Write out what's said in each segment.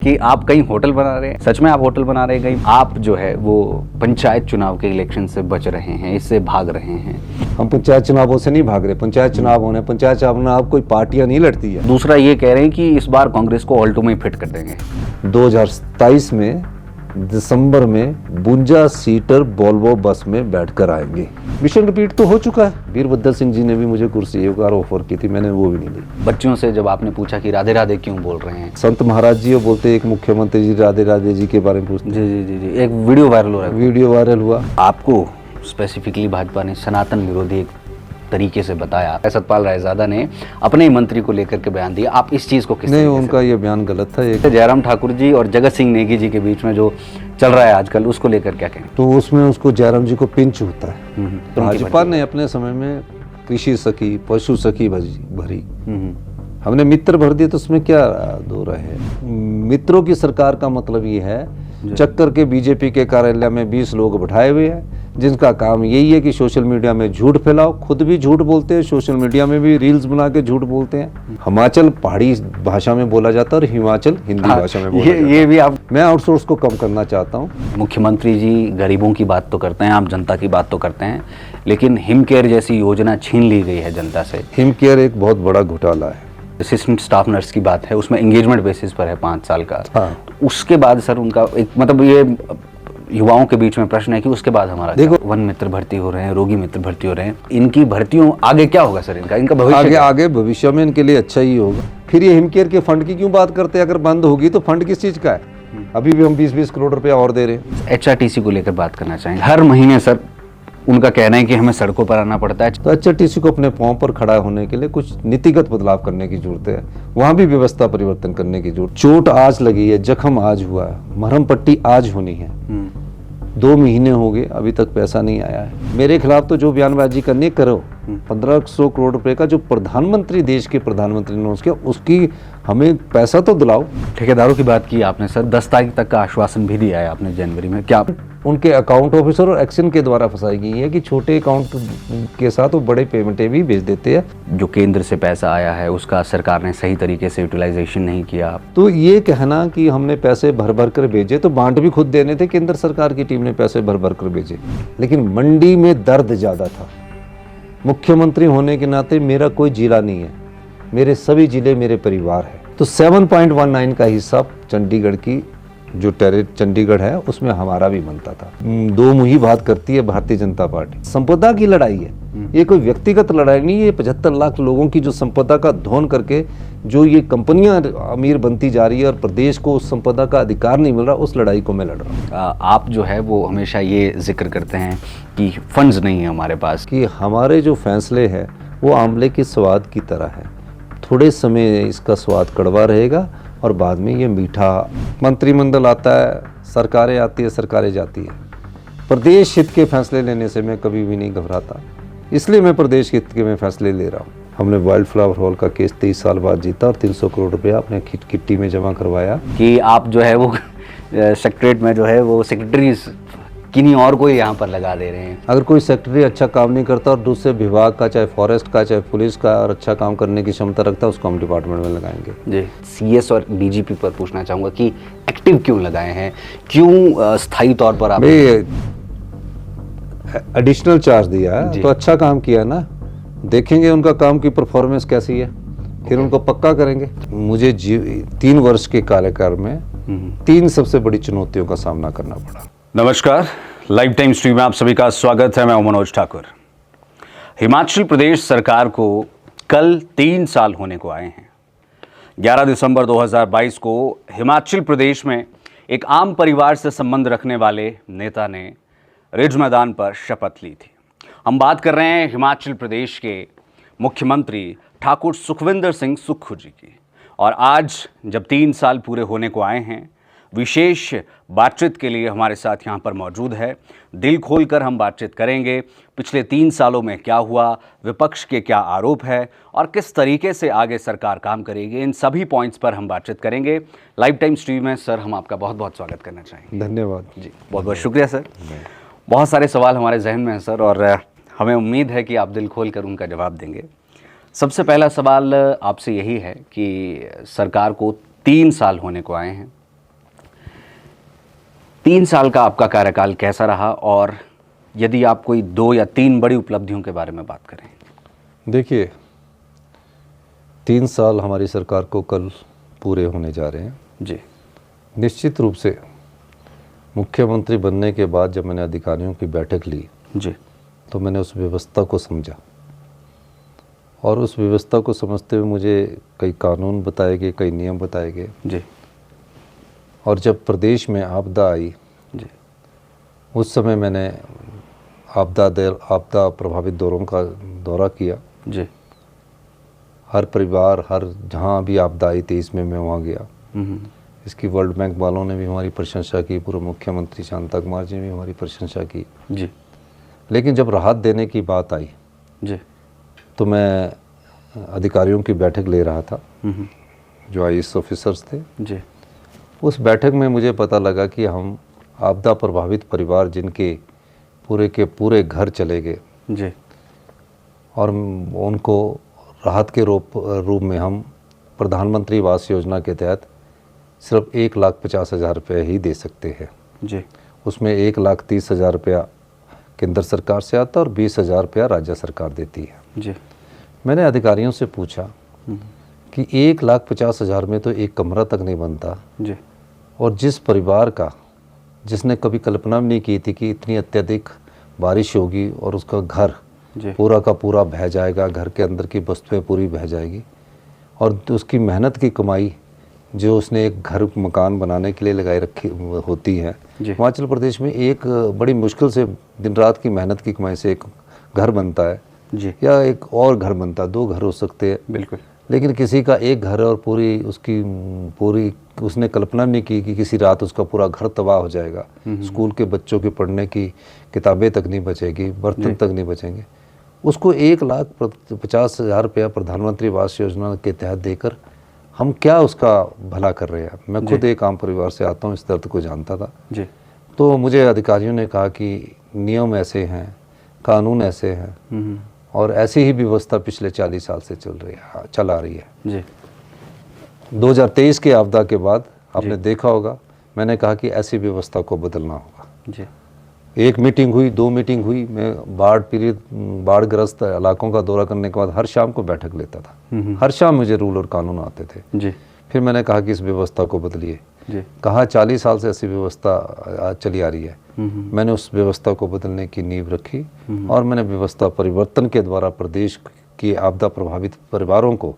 कि आप कहीं होटल बना रहे हैं, सच में आप होटल बना रहे हैं कहीं, आप जो है वो पंचायत चुनाव के इलेक्शन से बच रहे हैं, इससे भाग रहे हैं। हम पंचायत चुनावों से नहीं भाग रहे। पंचायत चुनाव होने, पंचायत चुनाव कोई पार्टियां नहीं लड़ती है। दूसरा ये कह रहे हैं कि इस बार कांग्रेस को ऑल्टो में फिट कर देंगे। 2027 में दिसंबर में 52 सीटर वोल्वो बस में बैठकर आएंगे। मिशन रिपीट तो हो चुका है। वीरभद्र सिंह जी ने भी मुझे कुर्सी एक बार ऑफर की थी, मैंने वो भी नहीं ली। बच्चों से जब आपने पूछा कि राधे राधे क्यों बोल रहे हैं, संत महाराज जी बोलते एक मुख्यमंत्री जी राधे राधे जी के बारे में पूछते। जी जी जी जी, एक वीडियो वायरल हो रहा है। वीडियो वायरल हुआ। आपको स्पेसिफिकली भाजपा ने सनातन विरोधी एक तरीके से बताया। सतपाल रायजादा ने अपने ही मंत्री को लेकर के बयान दिया, आप इस चीज को किस नहीं, उनका ये बयान गलत था। एक जयराम ठाकुर जी और जगत सिंह नेगी जी के बीच में जो चल रहा है आजकल, उसको लेकर क्या कहें? तो उसमें उसको जयराम जी को पिंच होता है। भाजपा ने अपने समय में कृषि सखी, पशु सखी भरी, हमने मित्र भर दिए, तो उसमें क्या दो रहे हैं? मित्रों की सरकार का मतलब ये है, चक्कर के बीजेपी के कार्यालय में 20 लोग बैठाए हुए हैं जिनका काम यही है कि सोशल मीडिया में झूठ फैलाओ। खुद भी झूठ बोलते हैं, सोशल मीडिया में भी रील्स बना के झूठ बोलते हैं। हिमाचल पहाड़ी भाषा में बोला जाता है और हिमाचल हिंदी भाषा में बोला जाता है। ये भी आप, मैं आउटसोर्स को कम करना चाहता हूँ। मुख्यमंत्री जी गरीबों की बात तो करते हैं, आम जनता की बात तो करते हैं, लेकिन हिम केयर जैसी योजना छीन ली गई है जनता से। हिम केयर एक बहुत बड़ा घोटाला है। असिस्टेंट स्टाफ नर्स की बात है, उसमें एंगेजमेंट बेसिस पर है 5 साल का। हाँ। उसके बाद सर उनका एक मतलब ये युवाओं के बीच में प्रश्न है कि उसके बाद हमारा देखो, वन मित्र भर्ती हो रहे हैं, रोगी मित्र भर्ती हो रहे हैं, इनकी भर्तियों आगे क्या होगा सर? इनका भविष्य आगे भविष्य में इनके लिए अच्छा ही होगा। फिर ये हिम केयर के फंड की क्यों बात करते हैं? अगर बंद होगी तो फंड किस चीज का है? अभी भी हम 20-20 करोड़ रुपया और दे रहे हैं। HRTC को लेकर बात करना चाहेंगे। हर महीने सर उनका कहना है कि हमें सड़कों पर आना पड़ता है। तो HRTC को अपने पांव पर खड़ा होने के लिए कुछ नीतिगत बदलाव करने की जरूरत है। वहां भी व्यवस्था परिवर्तन करने की जरूरत। चोट आज लगी है, जख्म आज हुआ है, मरहम पट्टी आज होनी है। 2 महीने हो गए, अभी तक पैसा नहीं आया है। मेरे खिलाफ तो जो बयानबाजी करनी करो। 1500 करोड़ रुपए का जो प्रधानमंत्री, देश के प्रधानमंत्री ने उसके, उसकी हमें पैसा तो दिलाओ। ठेकेदारों की बात की आपने सर, 10 तारीख तक का आश्वासन भी दिया है आपने जनवरी में। क्या उनके अकाउंट ऑफिसर और एक्शन के द्वारा फंसाई गई है कि छोटे अकाउंट के साथ वो बड़े पेमेंटें भी भेज देते हैं। जो केंद्र से पैसा आया है उसका सरकार ने सही तरीके से यूटिलाइजेशन नहीं किया। तो ये कहना कि हमने पैसे भर भर कर भेजे, तो बांट भी खुद देने थे। केंद्र सरकार की टीम ने पैसे भर भर कर भेजे, लेकिन मंडी में दर्द ज्यादा था। मुख्यमंत्री होने के नाते मेरा कोई जिला नहीं है, मेरे सभी जिले मेरे परिवार है। तो 7.19 का हिस्सा चंडीगढ़ की जो टेरिटरी चंडीगढ़ है उसमें हमारा भी बनता था। दो मुही बात करती है भारतीय जनता पार्टी। संपदा की लड़ाई है ये, कोई व्यक्तिगत लड़ाई नहीं है। 75 लाख लोगों की जो संपदा का धोन करके जो ये कंपनियां अमीर बनती जा रही है और प्रदेश को उस संपदा का अधिकार नहीं मिल रहा, उस लड़ाई को मैं लड़ रहा हूँ। आप जो है वो हमेशा ये जिक्र करते हैं कि फंड्स नहीं है हमारे पास, कि हमारे जो फैसले हैं वो आंवले के स्वाद की तरह है। थोड़े समय इसका स्वाद कड़वा रहेगा और बाद में ये मीठा। मंत्रिमंडल आता है, सरकारें आती है, सरकारें जाती है। प्रदेश हित के फैसले लेने से मैं कभी भी नहीं घबराता, इसलिए मैं प्रदेश हित के मैं फैसले ले रहा हूँ। हमने वाइल्ड फ्लावर हॉल का केस 23 साल बाद जीता और 300 करोड़ रुपया अपने किट्टी में जमा करवाया। कि आप जो है वो सेक्रेटरीट में जो है वो सेक्रेटरी किन्हीं और को यहाँ पर लगा दे रहे हैं। अगर कोई सेक्रेटरी अच्छा काम नहीं करता और दूसरे विभाग का, चाहे फॉरेस्ट का, चाहे पुलिस का, और अच्छा काम करने की क्षमता रखता है, उसको हम डिपार्टमेंट में लगाएंगे। जी, CS और DGP पर पूछना चाहूँगा कि एक्टिव क्यों लगाए हैं, क्यों स्थायी तौर पर आप एडिशनल चार्ज दिया है? तो अच्छा काम किया ना, देखेंगे उनका काम की परफॉर्मेंस कैसी है, फिर उनको पक्का करेंगे। मुझे 3 वर्ष के कार्यकाल में 3 सबसे बड़ी चुनौतियों का सामना करना पड़ा। नमस्कार, लाइव टाइम स्ट्रीम में आप सभी का स्वागत है। मैं मनोज ठाकुर। हिमाचल प्रदेश सरकार को कल 3 साल होने को आए हैं। 11 दिसंबर 2022 को हिमाचल प्रदेश में एक आम परिवार से संबंध रखने वाले नेता ने रिज मैदान पर शपथ ली थी। हम बात कर रहे हैं हिमाचल प्रदेश के मुख्यमंत्री ठाकुर सुखविंदर सिंह सुक्खू जी की। और आज जब 3 साल पूरे होने को आए हैं, विशेष बातचीत के लिए हमारे साथ यहाँ पर मौजूद है। दिल खोलकर हम बातचीत करेंगे, पिछले 3 सालों में क्या हुआ, विपक्ष के क्या आरोप है और किस तरीके से आगे सरकार काम करेगी, इन सभी पॉइंट्स पर हम बातचीत करेंगे। लाइव टाइम स्ट्रीम में सर हम आपका बहुत बहुत स्वागत करना चाहेंगे। धन्यवाद जी, बहुत बहुत शुक्रिया सर। बहुत सारे सवाल हमारे जहन में हैं सर, और हमें उम्मीद है कि आप दिल खोल कर उनका जवाब देंगे। सबसे पहला सवाल आपसे यही है कि सरकार को 3 साल होने को आए हैं, 3 साल का आपका कार्यकाल कैसा रहा, और यदि आप कोई 2 या 3 बड़ी उपलब्धियों के बारे में बात करें? देखिए, 3 साल हमारी सरकार को कल पूरे होने जा रहे हैं। जी निश्चित रूप से मुख्यमंत्री बनने के बाद जब मैंने अधिकारियों की बैठक ली जी तो मैंने उस व्यवस्था को समझा, और उस व्यवस्था को समझते हुए मुझे कई कानून बताए गए, कई नियम बताए गए। जी और जब प्रदेश में आपदा आई, जी उस समय मैंने आपदा प्रभावित दौरों का दौरा किया। जी हर परिवार, हर जहाँ भी आपदा आई 23 में मैं वहाँ गया। हम्म, इसकी वर्ल्ड बैंक वालों ने भी हमारी प्रशंसा की, पूर्व मुख्यमंत्री शांता कुमार जी ने भी हमारी प्रशंसा की। जी लेकिन जब राहत देने की बात आई जी तो मैं अधिकारियों की बैठक ले रहा था, हम्म, जो IAS ऑफिसर्स थे। जी उस बैठक में मुझे पता लगा कि हम आपदा प्रभावित परिवार जिनके पूरे के पूरे घर चले गए, जी और उनको राहत के रूप में हम प्रधानमंत्री आवास योजना के तहत सिर्फ 1,50,000 रुपये ही दे सकते हैं। जी उसमें 1,30,000 रुपया केंद्र सरकार से आता है और 20,000 रुपया राज्य सरकार देती है। जी मैंने अधिकारियों से पूछा कि 1,50,000 में तो एक कमरा तक नहीं बनता, जी और जिस परिवार का, जिसने कभी कल्पना भी नहीं की थी कि इतनी अत्यधिक बारिश होगी और उसका घर जी पूरा का पूरा बह जाएगा, घर के अंदर की वस्तुएं पूरी बह जाएगी, और उसकी मेहनत की कमाई जो उसने एक घर मकान बनाने के लिए लगाई रखी होती है। जी। हिमाचल प्रदेश में एक बड़ी मुश्किल से दिन रात की मेहनत की कमाई से एक घर बनता है, जी या एक और घर बनता है, 2 घर हो सकते हैं। बिल्कुल। लेकिन किसी का एक घर है और पूरी उसने कल्पना नहीं की कि किसी रात उसका पूरा घर तबाह हो जाएगा। स्कूल के बच्चों के पढ़ने की किताबें तक नहीं बचेगी, बर्तन तक नहीं बचेंगे। उसको 1,50,000 रुपया प्रधानमंत्री आवास योजना के तहत देकर हम क्या उसका भला कर रहे हैं। मैं खुद एक आम परिवार से आता हूँ, इस दर्द को जानता था। जी तो मुझे अधिकारियों ने कहा कि नियम ऐसे हैं, कानून ऐसे हैं, और ऐसी ही व्यवस्था पिछले 40 साल से चल आ रही है। जी 2023 के आपदा के बाद आपने देखा होगा, मैंने कहा कि ऐसी व्यवस्था को बदलना होगा। जी 1 मीटिंग हुई, 2 मीटिंग हुई। मैं बाढ़ग्रस्त इलाकों का दौरा करने के बाद हर शाम को बैठक लेता था। हर शाम मुझे रूल और कानून आते थे। जी फिर मैंने कहा कि इस व्यवस्था को बदलिए। जी कहा 40 साल से ऐसी व्यवस्था चली आ रही है। मैंने उस व्यवस्था को बदलने की नींव रखी, और मैंने व्यवस्था परिवर्तन के द्वारा प्रदेश की आपदा प्रभावित परिवारों को,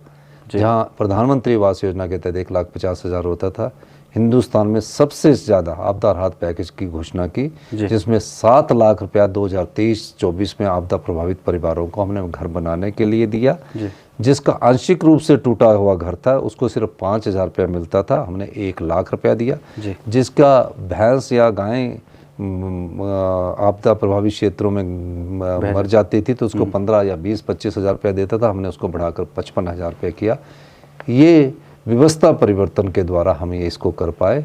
जहां प्रधानमंत्री आवास योजना के तहत 1,50,000 होता था, हिंदुस्तान में सबसे ज़्यादा आपदा राहत पैकेज की घोषणा की, जिसमें 7 लाख रुपया 2023-24 में आपदा प्रभावित परिवारों को हमने घर बनाने के लिए दिया। जिसका आंशिक रूप से टूटा हुआ घर था उसको सिर्फ 5,000 रुपया मिलता था, हमने 1 लाख रुपया दिया। जिसका भैंस या गाय आपदा प्रभावित क्षेत्रों में मर जाती थी तो उसको 15 या 20-25,000 रुपया देता था, हमने उसको बढ़ाकर 55,000 रुपये किया। ये व्यवस्था परिवर्तन के द्वारा हम ये इसको कर पाए।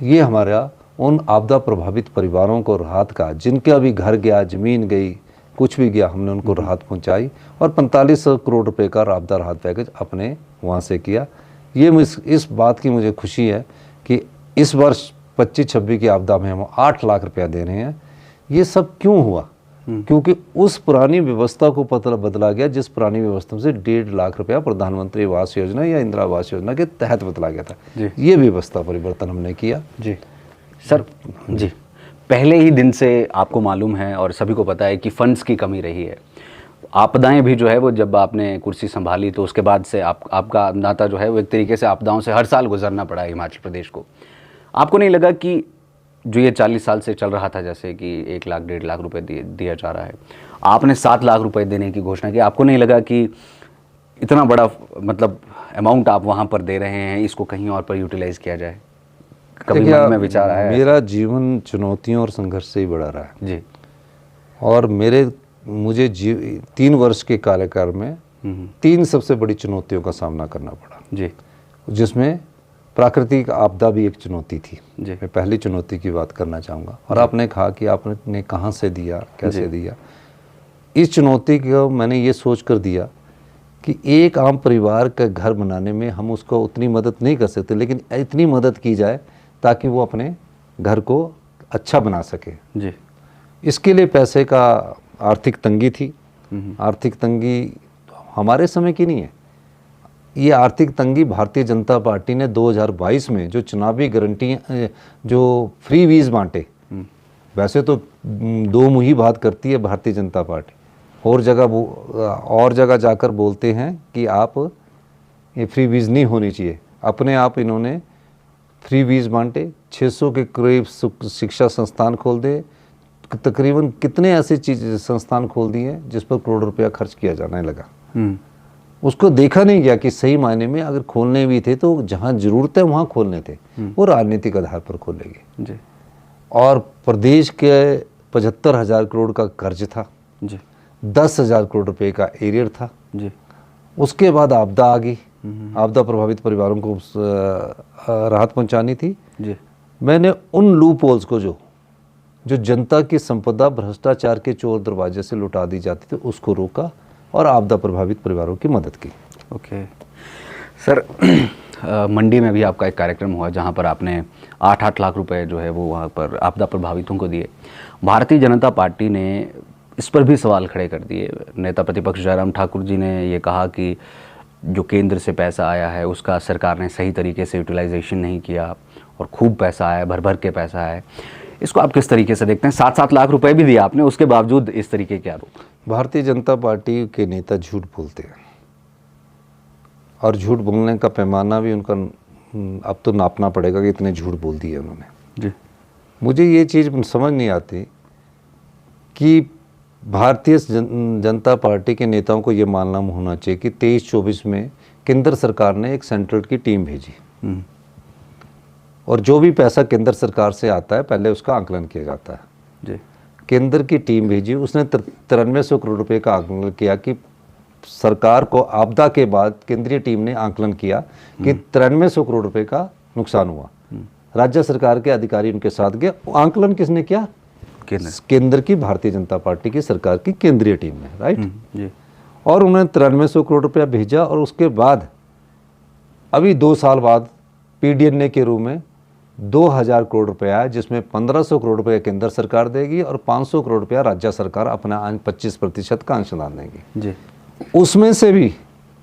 ये हमारा उन आपदा प्रभावित परिवारों को राहत का, जिनका भी घर गया, ज़मीन गई, कुछ भी गया, हमने उनको राहत पहुंचाई, और 4500 करोड़ रुपए का आपदा राहत पैकेज अपने वहाँ से किया। ये इस बात की मुझे खुशी है कि इस वर्ष 25-26 की आपदा में हम 8 लाख रुपया दे रहे हैं। ये सब क्यों हुआ? क्योंकि उस पुरानी व्यवस्था को बदला गया, जिस पुरानी व्यवस्था से 1.5 लाख रुपया प्रधानमंत्री आवास योजना या इंदिरा आवास योजना के तहत बदला गया था। ये व्यवस्था परिवर्तन हमने किया। जी सर, जी पहले ही दिन से आपको मालूम है और सभी को पता है कि फंड्स की कमी रही है। आपदाएं भी जो है वो, जब आपने कुर्सी संभाली तो उसके बाद से आपका नाता जो है वो एक तरीके से आपदाओं से हर साल गुजरना पड़ा है हिमाचल प्रदेश को। आपको नहीं लगा कि जो ये 40 साल से चल रहा था, जैसे कि 1 लाख 1.5 लाख रुपए दिया जा रहा है, आपने 7 लाख रुपए देने की घोषणा की, आपको नहीं लगा कि इतना बड़ा मतलब अमाउंट आप वहाँ पर दे रहे हैं, इसको कहीं और पर यूटिलाइज किया जाए? कभी मन में विचार आया? मेरा जीवन चुनौतियों और संघर्ष से ही बड़ा रहा है जी, और मुझे 3 वर्ष के कार्यकाल में 3 सबसे बड़ी चुनौतियों का सामना करना पड़ा जी, जिसमें प्राकृतिक आपदा भी एक चुनौती थी। जी। मैं पहली चुनौती की बात करना चाहूँगा, और आपने कहा कि आपने कहाँ से दिया, कैसे दिया। इस चुनौती को मैंने ये सोच कर दिया कि एक आम परिवार का घर बनाने में हम उसको उतनी मदद नहीं कर सकते, लेकिन इतनी मदद की जाए ताकि वो अपने घर को अच्छा बना सके। जी। इसके लिए पैसे का आर्थिक तंगी थी। आर्थिक तंगी हमारे समय की नहीं है, ये आर्थिक तंगी भारतीय जनता पार्टी ने 2022 में जो चुनावी गारंटियाँ, जो फ्री वीज़ बांटे, वैसे तो दो मुही बात करती है भारतीय जनता पार्टी, और जगह जाकर बोलते हैं कि आप ये फ्री वीज़ नहीं होनी चाहिए। अपने आप इन्होंने फ्री वीज़ बांटे, 600 के करीब शिक्षा संस्थान खोल दे, तकरीबन कितने ऐसे चीज संस्थान खोल दिए जिस पर करोड़ रुपया खर्च किया जाने लगा। उसको देखा नहीं गया कि सही मायने में अगर खोलने भी थे तो जहाँ जरूरत है वहाँ खोलने थे, वो राजनीतिक आधार पर खोले गए। जी। और प्रदेश के 75,000 करोड़ का कर्ज था जी। 10,000 करोड़ रुपए का एरियर था। जी। उसके बाद आपदा आ गई, आपदा प्रभावित परिवारों को राहत पहुंचानी थी। जी। मैंने उन लूप होल्स को जो जनता की संपदा भ्रष्टाचार के चोर दरवाजे से लुटा दी जाती थी उसको रोका और आपदा प्रभावित परिवारों की मदद की। ओके सर, मंडी में भी आपका एक कार्यक्रम हुआ जहां पर आपने 8-8 लाख रुपए जो है वो वहां पर आपदा प्रभावितों को दिए। भारतीय जनता पार्टी ने इस पर भी सवाल खड़े कर दिए। नेता प्रतिपक्ष जयराम ठाकुर जी ने ये कहा कि जो केंद्र से पैसा आया है उसका सरकार ने सही तरीके से यूटिलाइजेशन नहीं किया और खूब पैसा आया, भर भर के पैसा आया। इसको आप किस तरीके से देखते हैं? 7-7 लाख रुपए भी दिए आपने, उसके बावजूद इस तरीके के आरोप। भारतीय जनता पार्टी के नेता झूठ बोलते हैं और झूठ बोलने का पैमाना भी उनका अब तो नापना पड़ेगा कि इतने झूठ बोल दिए उन्होंने। जी। मुझे ये चीज़ समझ नहीं आती कि भारतीय जनता पार्टी के नेताओं को ये मानना होना चाहिए कि 23-24 में केंद्र सरकार ने एक सेंट्रल की टीम भेजी और जो भी पैसा केंद्र सरकार से आता है पहले उसका आंकलन किया जाता है। जी। केंद्र की टीम भेजी, उसने 9300 करोड़ रुपए का आंकलन किया कि सरकार को आपदा के बाद केंद्रीय टीम ने आंकलन किया कि 9300 करोड़ रुपए का नुकसान हुआ। राज्य सरकार के अधिकारी उनके साथ गए। आंकलन किसने किया? केंद्र की भारतीय जनता पार्टी की सरकार की केंद्रीय टीम ने, राइट। जी। और उन्होंने 9300 करोड़ रुपया भेजा और उसके बाद अभी 2 साल बाद पीडीएनए के रूप में 2000 करोड़ रुपया है, जिसमें 1500 करोड़ रुपया केंद्र सरकार देगी और 500 करोड़ रुपया राज्य सरकार अपना 25% का अंशदान देगी। जी। उसमें से भी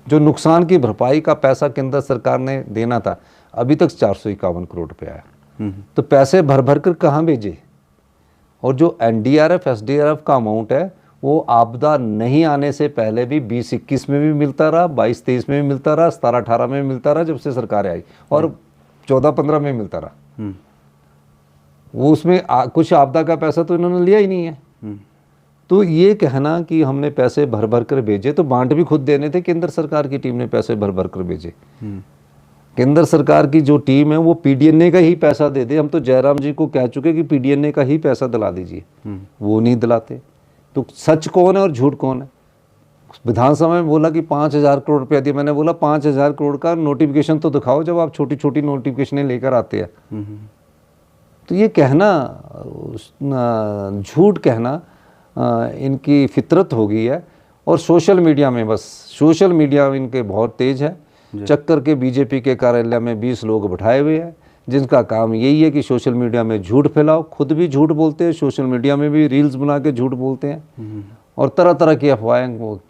जो नुकसान की भरपाई का पैसा केंद्र सरकार ने देना था अभी तक 451 करोड़ रुपया है। तो पैसे भर भर कर कहाँ भेजे? और जो एनडीआरएफ एसडीआरएफ का अमाउंट है वो आपदा नहीं आने से पहले भी 20-21 में भी मिलता रहा, 22-23 में भी मिलता रहा, 17-18 में भी मिलता रहा जब से सरकार आई, और 14-15 में मिलता रहा। वो उसमें कुछ आपदा का पैसा तो इन्होंने लिया ही नहीं है। तो ये कहना कि हमने पैसे भर भर कर भेजे, तो बांट भी खुद देने थे, केंद्र सरकार की टीम ने पैसे भर भर कर भेजे। केंद्र सरकार की जो टीम है वो पीडीएनए का ही पैसा दे दे। हम तो जयराम जी को कह चुके कि पीडीएनए का ही पैसा दिला दीजिए, वो नहीं दिलाते। तो सच कौन है और झूठ कौन है? विधानसभा में बोला कि 5000 करोड़ रुपया दिया। मैंने बोला 5000 करोड़ का नोटिफिकेशन तो दिखाओ जब आप छोटी छोटी नोटिफिकेशनें लेकर आते हैं। तो ये कहना, झूठ कहना इनकी फितरत हो गई है। और सोशल मीडिया में, बस सोशल मीडिया इनके बहुत तेज है। चक्कर के बीजेपी के कार्यालय में 20 लोग बैठाए हुए हैं जिनका काम यही है कि सोशल मीडिया में झूठ फैलाओ। खुद भी झूठ बोलते हैं, सोशल मीडिया में भी रील्स बना के झूठ बोलते हैं और तरह तरह की अफवाहें वो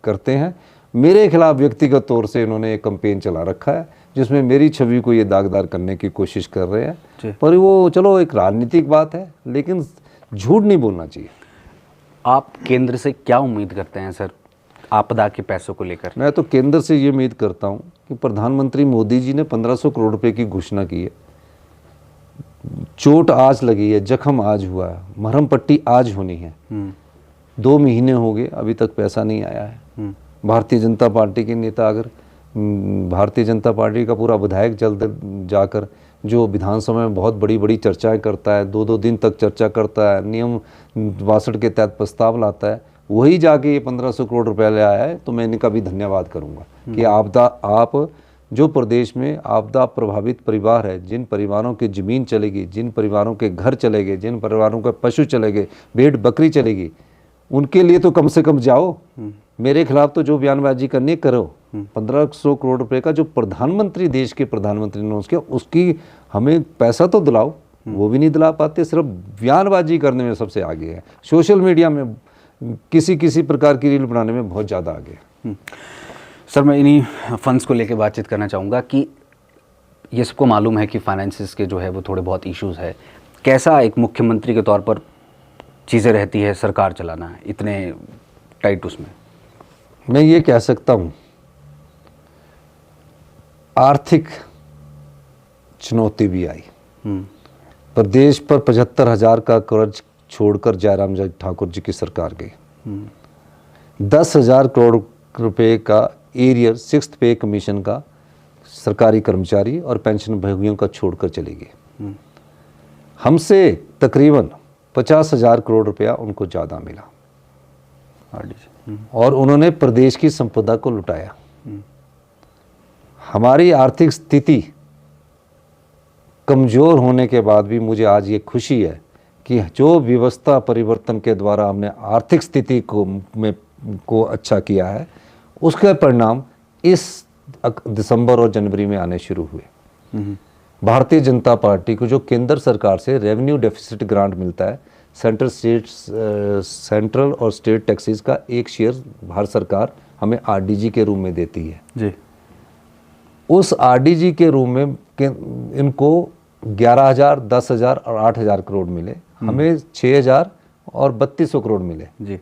करते हैं। मेरे खिलाफ व्यक्तिगत तौर से इन्होंने एक कैंपेन चला रखा है जिसमें मेरी छवि को ये दागदार करने की कोशिश कर रहे हैं। पर वो चलो एक राजनीतिक बात है, लेकिन झूठ नहीं बोलना चाहिए। आप केंद्र से क्या उम्मीद करते हैं सर आपदा के पैसों को लेकर? मैं तो केंद्र से ये उम्मीद करता हूँ कि प्रधानमंत्री मोदी जी ने 1500 करोड़ रुपए की घोषणा की है। चोट आज लगी है, जख्म आज हुआ है, मरहम पट्टी आज होनी है। 2 महीने हो गए अभी तक पैसा नहीं आया है। भारतीय जनता पार्टी के नेता, अगर भारतीय जनता पार्टी का पूरा विधायक जल्द जाकर जो विधानसभा में बहुत बड़ी बड़ी चर्चाएं करता है, 2-2 दिन तक चर्चा करता है, नियम 62 के तहत प्रस्ताव लाता है, वही जाके ये 1500 करोड़ रुपया ले आया है, तो मैं इनका भी धन्यवाद करूंगा कि आप जो प्रदेश में आपदा प्रभावित परिवार है, जिन परिवारों की ज़मीन चलेगी, जिन परिवारों के घर चले गए, जिन परिवारों के पशु चले गए, भेड़ बकरी चलेगी, उनके लिए तो कम से कम जाओ। मेरे खिलाफ तो जो बयानबाजी करनी करो। 1500 करोड़ रुपए का जो प्रधानमंत्री, देश के प्रधानमंत्री ने उसकी हमें पैसा तो दिलाओ। वो भी नहीं दिला पाते, सिर्फ बयानबाजी करने में सबसे आगे है। सोशल मीडिया में किसी प्रकार की रील बनाने में बहुत ज़्यादा आगे है। सर, मैं इन्हीं फंड्स को लेकर बातचीत करना चाहूँगा कि ये सबको मालूम है कि फाइनेंसिस के जो है वो थोड़े बहुत इश्यूज़ है। कैसा एक मुख्यमंत्री के तौर पर चीज़ें रहती है सरकार चलाना है इतने टाइट उसमें? मैं ये कह सकता हूँ, आर्थिक चुनौती भी आई। प्रदेश पर 75,000 का कर्ज छोड़कर जयराम ठाकुर जी की सरकार गई। 10,000 करोड़ रुपए का एरियर 6th पे कमीशन का सरकारी कर्मचारी और पेंशन भोगियों का छोड़कर चली गई। हमसे तकरीबन 50,000 करोड़ रुपया उनको ज़्यादा मिला और उन्होंने प्रदेश की संपदा को लुटाया। हमारी आर्थिक स्थिति कमज़ोर होने के बाद भी मुझे आज ये खुशी है कि जो व्यवस्था परिवर्तन के द्वारा हमने आर्थिक स्थिति को अच्छा किया है, उसके परिणाम इस दिसंबर और जनवरी में आने शुरू हुए। भारतीय जनता पार्टी को जो केंद्र सरकार से रेवेन्यू डेफिसिट ग्रांट मिलता है, सेंट्रल और स्टेट टैक्सेस का 1 शेयर भारत सरकार हमें आरडीजी के रूप में देती है जी। उस आरडीजी के रूप में इनको 11,000, 10,000 और 8,000 करोड़ मिले, हमें 6,000 और 3,200 करोड़ मिले जी।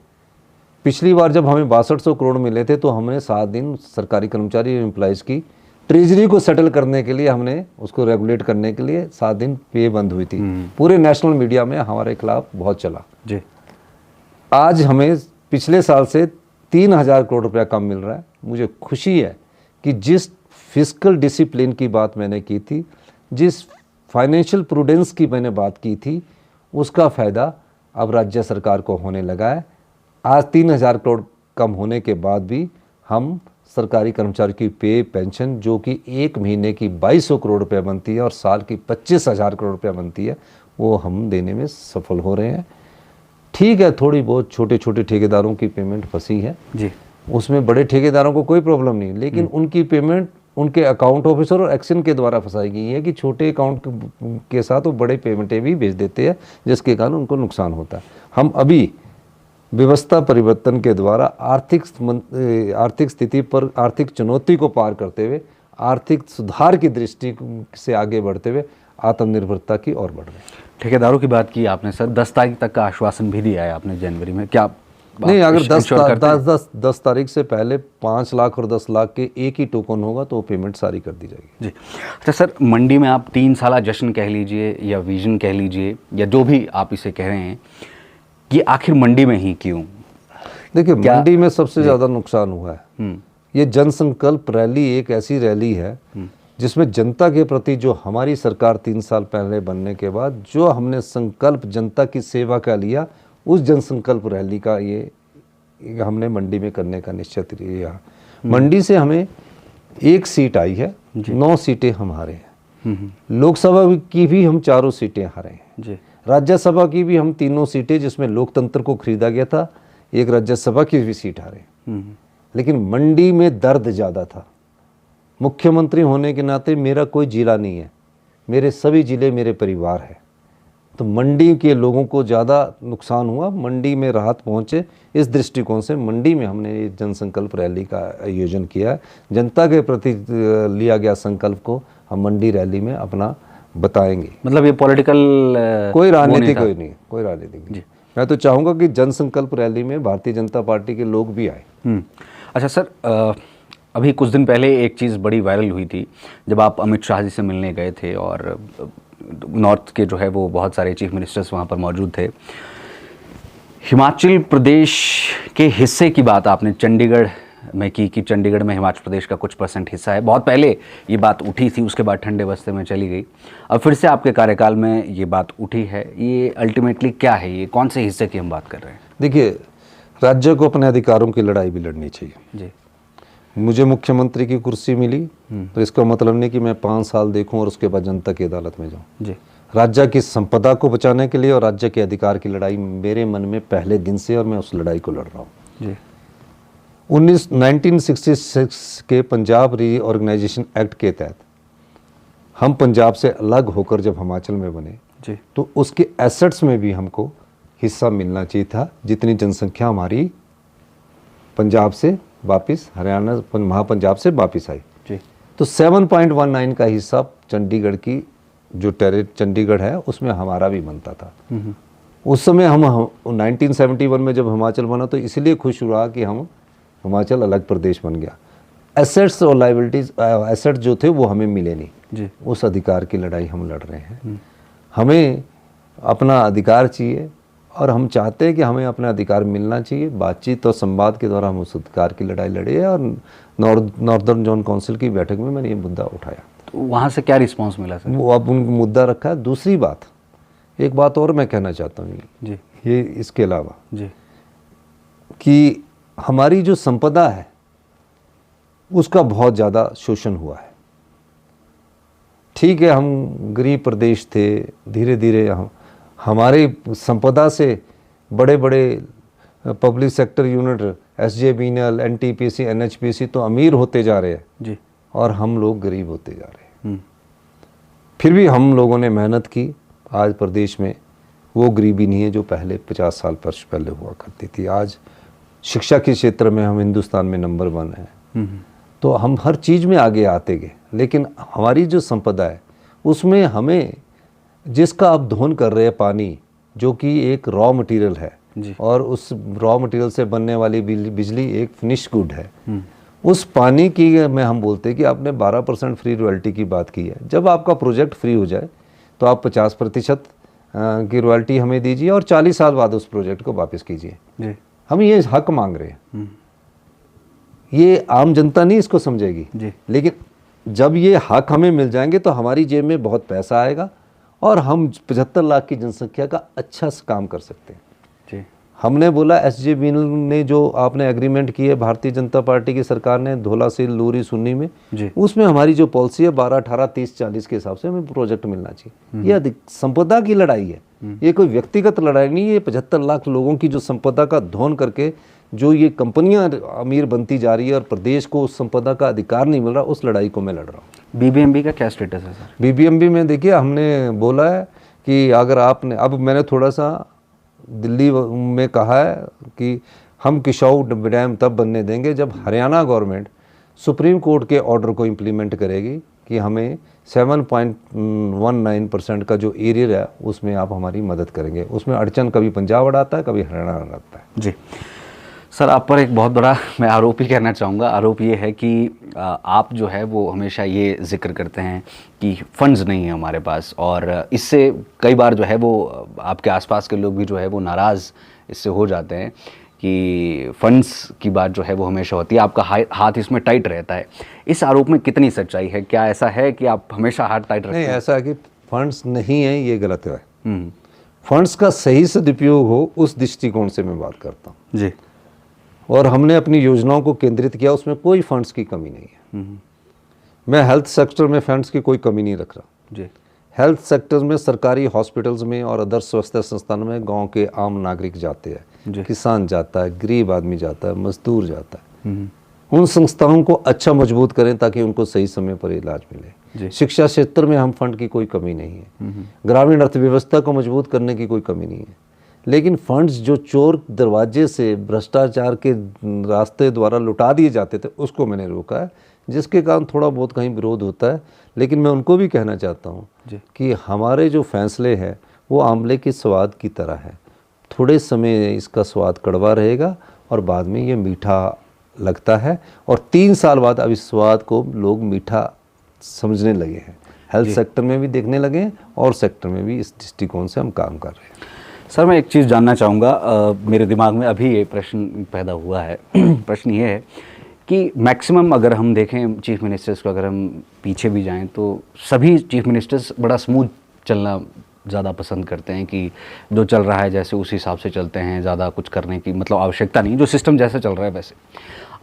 पिछली बार जब हमें 6200 करोड़ मिले थे तो हमने 7 दिन सरकारी कर्मचारी एम्प्लॉयज़ की ट्रेजरी को सेटल करने के लिए, हमने उसको रेगुलेट करने के लिए 7 दिन पे बंद हुई थी। पूरे नेशनल मीडिया में हमारे खिलाफ बहुत चला जी। आज हमें पिछले साल से 3,000 करोड़ रुपया कम मिल रहा है। मुझे खुशी है कि जिस फिस्कल डिसिप्लिन की बात मैंने की थी, जिस फाइनेंशियल प्रूडेंस की मैंने बात की थी, उसका फ़ायदा अब राज्य सरकार को होने लगा है। आज 3,000 करोड़ कम होने के बाद भी हम सरकारी कर्मचारी की पे पेंशन, जो कि 1 महीने की 2,200 करोड़ रुपया बनती है और साल की 25,000 करोड़ रुपया बनती है, वो हम देने में सफल हो रहे हैं। ठीक है, थोड़ी बहुत छोटे छोटे ठेकेदारों की पेमेंट फंसी है जी, उसमें बड़े ठेकेदारों को कोई प्रॉब्लम नहीं, लेकिन उनकी पेमेंट उनके अकाउंट ऑफिसर और एक्शन के द्वारा फंसाई गई है कि छोटे अकाउंट के साथ वो बड़े पेमेंटें भी भेज देते हैं, जिसके कारण उनको नुकसान होता है। हम अभी व्यवस्था परिवर्तन के द्वारा आर्थिक स्थिति पर, आर्थिक चुनौती को पार करते हुए, आर्थिक सुधार की दृष्टि से आगे बढ़ते हुए आत्मनिर्भरता की ओर बढ़ रहे हैं। ठेकेदारों की बात की आपने सर, 10 तारीख तक का आश्वासन भी दिया है आपने जनवरी में, क्या नहीं? अगर 10 तारीख से पहले 5 लाख और 10 लाख के एक ही टोकन होगा तो पेमेंट सारी कर दी जाएगी जी। अच्छा सर, मंडी में आप 3 साला जश्न कह लीजिए या विजन कह लीजिए या जो भी आप इसे कह रहे हैं, कि आखिर मंडी में ही क्यों? देखिए, मंडी में सबसे ज़्यादा नुकसान हुआ है। ये जनसंकल्प रैली एक ऐसी रैली है जिसमें जनता के प्रति जो हमारी सरकार 3 साल पहले बनने के बाद जो हमने संकल्प जनता की सेवा का लिया, उस जनसंकल्प रैली का ये हमने मंडी में करने का निश्चय किया। मंडी से हमें 1 सीट आई है, 9 सीटें हम हारे हैं। लोकसभा की भी हम 4 सीटें हारे हैं जी। राज्यसभा की भी हम 3 सीटें, जिसमें लोकतंत्र को खरीदा गया था, एक राज्यसभा की भी सीट हारे। लेकिन मंडी में दर्द ज़्यादा था। मुख्यमंत्री होने के नाते मेरा कोई जिला नहीं है, मेरे सभी जिले मेरे परिवार है, तो मंडी के लोगों को ज़्यादा नुकसान हुआ, मंडी में राहत पहुँचे। इस दृष्टिकोण से मंडी में हमने ये जनसंकल्प रैली का आयोजन किया है। जनता के प्रति लिया गया संकल्प को हम मंडी रैली में अपना बताएंगे। मतलब ये पॉलिटिकल कोई राजनीति कोई नहीं, कोई राजनीति नहीं। मैं तो चाहूँगा कि जनसंकल्प रैली में भारतीय जनता पार्टी के लोग भी आए। अच्छा सर, अभी कुछ दिन पहले एक चीज़ बड़ी वायरल हुई थी, जब आप अमित शाह जी से मिलने गए थे और नॉर्थ के जो है वो बहुत सारे चीफ मिनिस्टर्स वहाँ पर मौजूद थे। हिमाचल प्रदेश के हिस्से की बात आपने चंडीगढ़ में की कि चंडीगढ़ में हिमाचल प्रदेश का कुछ % हिस्सा है। बहुत पहले ये बात उठी थी, उसके बाद ठंडे बस्ते में चली गई। अब फिर से आपके कार्यकाल में ये बात उठी है। ये अल्टीमेटली क्या है, ये कौन से हिस्से की हम बात कर रहे हैं? देखिए, राज्य को अपने अधिकारों की लड़ाई भी लड़नी चाहिए जी। मुझे मुख्यमंत्री की कुर्सी मिली तो इसका मतलब नहीं कि मैं 5 साल देखूं और उसके बाद जनता की अदालत में जाऊं जी। राज्य की संपदा को बचाने के लिए और राज्य के अधिकार की लड़ाई मेरे मन में पहले दिन से, और मैं उस लड़ाई को लड़ रहा हूँ जी। 1966 के पंजाब रीऑर्गेनाइजेशन एक्ट के तहत हम पंजाब से अलग होकर जब हिमाचल में बने जी। तो उसके एसेट्स में भी हमको हिस्सा मिलना चाहिए था, जितनी जनसंख्या हमारी पंजाब से वापस हरियाणा महापंजाब से वापस आई। जी। तो 7.19 का हिस्सा चंडीगढ़ की जो चंडीगढ़ है उसमें हमारा भी बनता था। उस समय हम 1971 में जब हिमाचल बना तो इसलिए खुश हुआ कि हम हिमाचल अलग प्रदेश बन गया। एसेट्स और लाइबिलिटीज, एसेट जो थे वो हमें मिले नहीं जी। उस अधिकार की लड़ाई हम लड़ रहे हैं। हमें अपना अधिकार चाहिए और हम चाहते हैं कि हमें अपना अधिकार मिलना चाहिए। बातचीत और संवाद के द्वारा हम उस अधिकार की लड़ाई लड़े हैं और नॉर्दर्न जोन काउंसिल की बैठक में मैंने ये मुद्दा उठाया। तो वहाँ से क्या रिस्पांस मिला सर? वो अब उनको मुद्दा रखा है। दूसरी बात, एक बात और मैं कहना चाहता हूँ जी। ये इसके अलावा जी। कि हमारी जो संपदा है उसका बहुत ज़्यादा शोषण हुआ है। ठीक है, हम गरीब प्रदेश थे, धीरे धीरे हमारे संपदा से बड़े बड़े public sector unit SJVNL, NTPC, NHPC तो अमीर होते जा रहे हैं जी। और हम लोग गरीब होते जा रहे हैं। फिर भी हम लोगों ने मेहनत की। आज प्रदेश में वो गरीबी नहीं है जो पहले 50 साल पहले हुआ करती थी। आज शिक्षा के क्षेत्र में हम हिंदुस्तान में नंबर 1 हैं। तो हम हर चीज़ में आगे आते गए, लेकिन हमारी जो संपदा है उसमें हमें जिसका आप दोहन कर रहे हैं पानी, जो कि एक रॉ मटेरियल है जी। और उस रॉ मटेरियल से बनने वाली बिजली एक फिनिश गुड है। उस पानी की में हम बोलते हैं कि आपने 12% फ्री रॉयल्टी की बात की है। जब आपका प्रोजेक्ट फ्री हो जाए तो आप 50% की रॉयल्टी हमें दीजिए और 40 साल बाद उस प्रोजेक्ट को वापस कीजिए। जी। हम ये हक मांग रहे हैं। ये आम जनता नहीं इसको समझेगी, जी। लेकिन जब ये हक हमें मिल जाएंगे तो हमारी जेब में बहुत पैसा आएगा और हम 75 लाख की जनसंख्या का अच्छा काम कर सकते हैं। जी। हमने बोला SJVNL ने जो आपने एग्रीमेंट की है भारतीय जनता पार्टी की सरकार ने धोला से लूरी सुन्नी में, जी। उसमें हमारी जो पॉलिसी है 12, 18, 30, 40 के हिसाब से हमें प्रोजेक्ट मिलना चाहिए। ये संपदा की लड़ाई है, ये कोई व्यक्तिगत लड़ाई नहीं है। ये 75 लाख लोगों की जो संपदा का धोन करके जो ये कंपनियां अमीर बनती जा रही है और प्रदेश को उस संपदा का अधिकार नहीं मिल रहा, उस लड़ाई को मैं लड़ रहा हूँ। BBMP का क्या स्टेटस है सर? BBMP में देखिए हमने बोला है कि अगर आपने, अब मैंने थोड़ा सा दिल्ली में कहा है कि हम किशाऊ डैम तब बनने देंगे जब हरियाणा गवर्नमेंट सुप्रीम कोर्ट के ऑर्डर को इम्प्लीमेंट करेगी कि हमें 7.19% का जो एरिया है उसमें आप हमारी मदद करेंगे। उसमें अड़चन कभी पंजाब अड़ाता है, कभी हरियाणा अड़ाता है। जी सर, आप पर एक बहुत बड़ा मैं आरोप ही कहना चाहूँगा। आरोप ये है कि आप जो है वो हमेशा ये जिक्र करते हैं कि फंड्स नहीं है हमारे पास, और इससे कई बार जो है वो आपके आसपास के लोग भी जो है वो नाराज़ इससे हो जाते हैं कि फंड्स की बात जो है वो हमेशा होती है, आपका हाथ इसमें टाइट रहता है। इस आरोप में कितनी सच्चाई है? क्या ऐसा है कि आप हमेशा हाथ टाइट रखते हैं? नहीं, ऐसा है कि फंड्स नहीं है, ये गलत है। फंड्स का सही सदुपयोग हो उस दृष्टिकोण से मैं बात करता हूँ जी। और हमने अपनी योजनाओं को केंद्रित किया, उसमें कोई फंड्स की कमी नहीं है। मैं हेल्थ सेक्टर में फंड्स की कोई कमी नहीं रख रहा जी। हेल्थ सेक्टर में सरकारी हॉस्पिटल्स में और अदर स्वास्थ्य संस्थानों में गांव के आम नागरिक जाते हैं, किसान जाता है, गरीब आदमी जाता है, मजदूर जाता है। उन संस्थाओं को अच्छा मजबूत करें ताकि उनको सही समय पर इलाज मिले। शिक्षा क्षेत्र में हम फंड की कोई कमी नहीं है। ग्रामीण अर्थव्यवस्था को मजबूत करने की कोई कमी नहीं है। लेकिन फंड्स जो चोर दरवाजे से भ्रष्टाचार के रास्ते द्वारा लुटा दिए जाते थे उसको मैंने रोका है, जिसके कारण थोड़ा बहुत कहीं विरोध होता है। लेकिन मैं उनको भी कहना चाहता हूँ कि हमारे जो फैसले हैं वो आंवले के स्वाद की तरह है। थोड़े समय इसका स्वाद कड़वा रहेगा और बाद में ये मीठा लगता है, और 3 साल बाद अब इस स्वाद को लोग मीठा समझने लगे हैं। हेल्थ सेक्टर में भी देखने लगे हैं और सेक्टर में भी इस दृष्टिकोण से हम काम कर रहे हैं। सर, मैं एक चीज़ जानना चाहूँगा, मेरे दिमाग में अभी ये प्रश्न पैदा हुआ है। प्रश्न ये है कि मैक्सिमम अगर हम देखें चीफ मिनिस्टर्स को, अगर हम पीछे भी जाएं तो सभी चीफ मिनिस्टर्स बड़ा स्मूथ चलना ज़्यादा पसंद करते हैं कि जो चल रहा है जैसे उस हिसाब से चलते हैं, ज़्यादा कुछ करने की मतलब आवश्यकता नहीं, जो सिस्टम जैसे चल रहा है वैसे।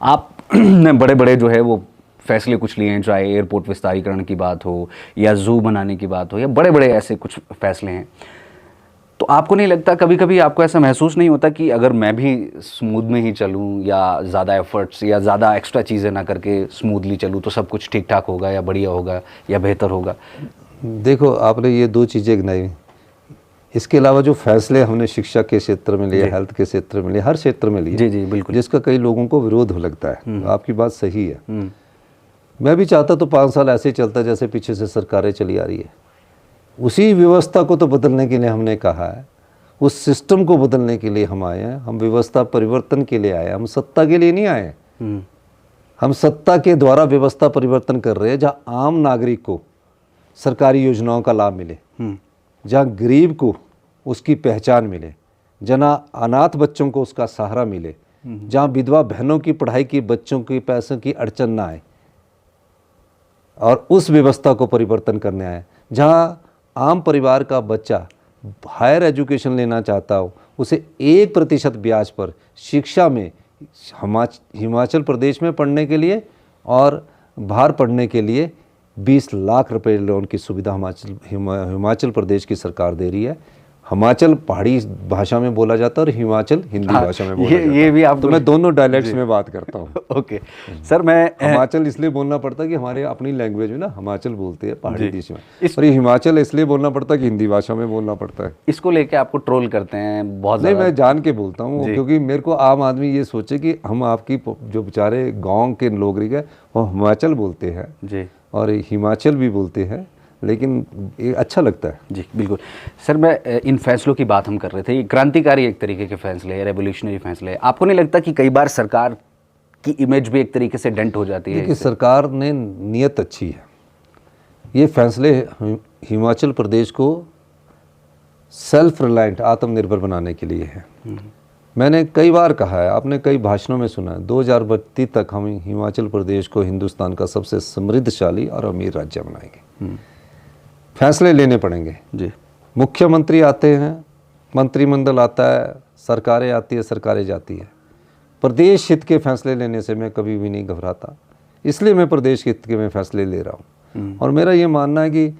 आप ने बड़े बड़े जो है वो फैसले कुछ लिए हैं, चाहे एयरपोर्ट विस्तारीकरण की बात हो या ज़ू बनाने की बात हो या बड़े बड़े ऐसे कुछ फैसले हैं, तो आपको नहीं लगता कभी कभी आपको ऐसा महसूस नहीं होता कि अगर मैं भी स्मूथ में ही चलूं या ज़्यादा एफर्ट्स या ज़्यादा एक्स्ट्रा चीज़ें ना करके स्मूथली चलूं तो सब कुछ ठीक ठाक होगा या बढ़िया होगा या बेहतर होगा? देखो, आपने ये 2 चीज़ें गिनाई, इसके अलावा जो फैसले हमने शिक्षा के क्षेत्र में लिए, हेल्थ के क्षेत्र में लिए, हर क्षेत्र में लिए, जी जी बिल्कुल, जिसका कई लोगों को विरोध लगता है, आपकी बात सही है। मैं भी चाहता तो 5 साल ऐसे ही चलता जैसे पीछे से सरकारें चली आ रही है। उसी व्यवस्था को तो बदलने के लिए हमने कहा है, उस सिस्टम को बदलने के लिए हम आए हैं। हम व्यवस्था परिवर्तन के लिए आए हैं, हम सत्ता के लिए नहीं आए हैं। हम सत्ता के द्वारा व्यवस्था परिवर्तन कर रहे हैं, जहाँ आम नागरिक को सरकारी योजनाओं का लाभ मिले, जहाँ गरीब को उसकी पहचान मिले, जहाँ अनाथ बच्चों को उसका सहारा मिले, जहाँ विधवा बहनों की पढ़ाई की, बच्चों की पैसों की अड़चन ना आए, और उस व्यवस्था को परिवर्तन करने आए। जहाँ आम परिवार का बच्चा हायर एजुकेशन लेना चाहता हो, उसे 1% ब्याज पर शिक्षा में हिमाचल प्रदेश में पढ़ने के लिए और बाहर पढ़ने के लिए 20 लाख रुपए लोन की सुविधा हिमाचल प्रदेश की सरकार दे रही है। हिमाचल पहाड़ी भाषा में बोला जाता है और हिमाचल हिंदी भाषा में बोला जाता है। ये भी आप, तो मैं दोनों डायलेक्ट्स में बात करता हूँ। ओके सर, मैं हिमाचल इसलिए बोलना पड़ता है कि हमारे अपनी लैंग्वेज में ना हिमाचल बोलते हैं पहाड़ी देश में, और ये हिमाचल इसलिए बोलना पड़ता है कि हिंदी भाषा में बोलना पड़ता है। इसको लेके आपको ट्रोल करते हैं बहुत नहीं, ज़्यादा? मैं जान के बोलता हूँ, क्योंकि मेरे को आम आदमी ये सोचे कि हम आपकी जो बेचारे गाँव के लोग रह गए वो हिमाचल बोलते हैं जी, और हिमाचल भी बोलते हैं, लेकिन ये अच्छा लगता है। जी बिल्कुल सर। मैं इन फैसलों की बात हम कर रहे थे, ये क्रांतिकारी एक तरीके के फैसले, रेवोल्यूशनरी फैसले। आपको नहीं लगता कि कई बार सरकार की इमेज भी एक तरीके से डेंट हो जाती है? देखिए, सरकार ने नीयत अच्छी है। ये फैसले हिमाचल प्रदेश को सेल्फ रिलायंट, आत्मनिर्भर बनाने के लिए है। मैंने कई बार कहा है, आपने कई भाषणों में सुना है, 2032 तक हम हिमाचल प्रदेश को हिंदुस्तान का सबसे समृद्धशाली और अमीर राज्य बनाएंगे। फैसले लेने पड़ेंगे जी। मुख्यमंत्री आते हैं, मंत्रिमंडल आता है, सरकारें आती है, सरकारें जाती है। प्रदेश हित के फैसले लेने से मैं कभी भी नहीं घबराता, इसलिए मैं प्रदेश हित के मैं फैसले ले रहा हूँ। और मेरा ये मानना है कि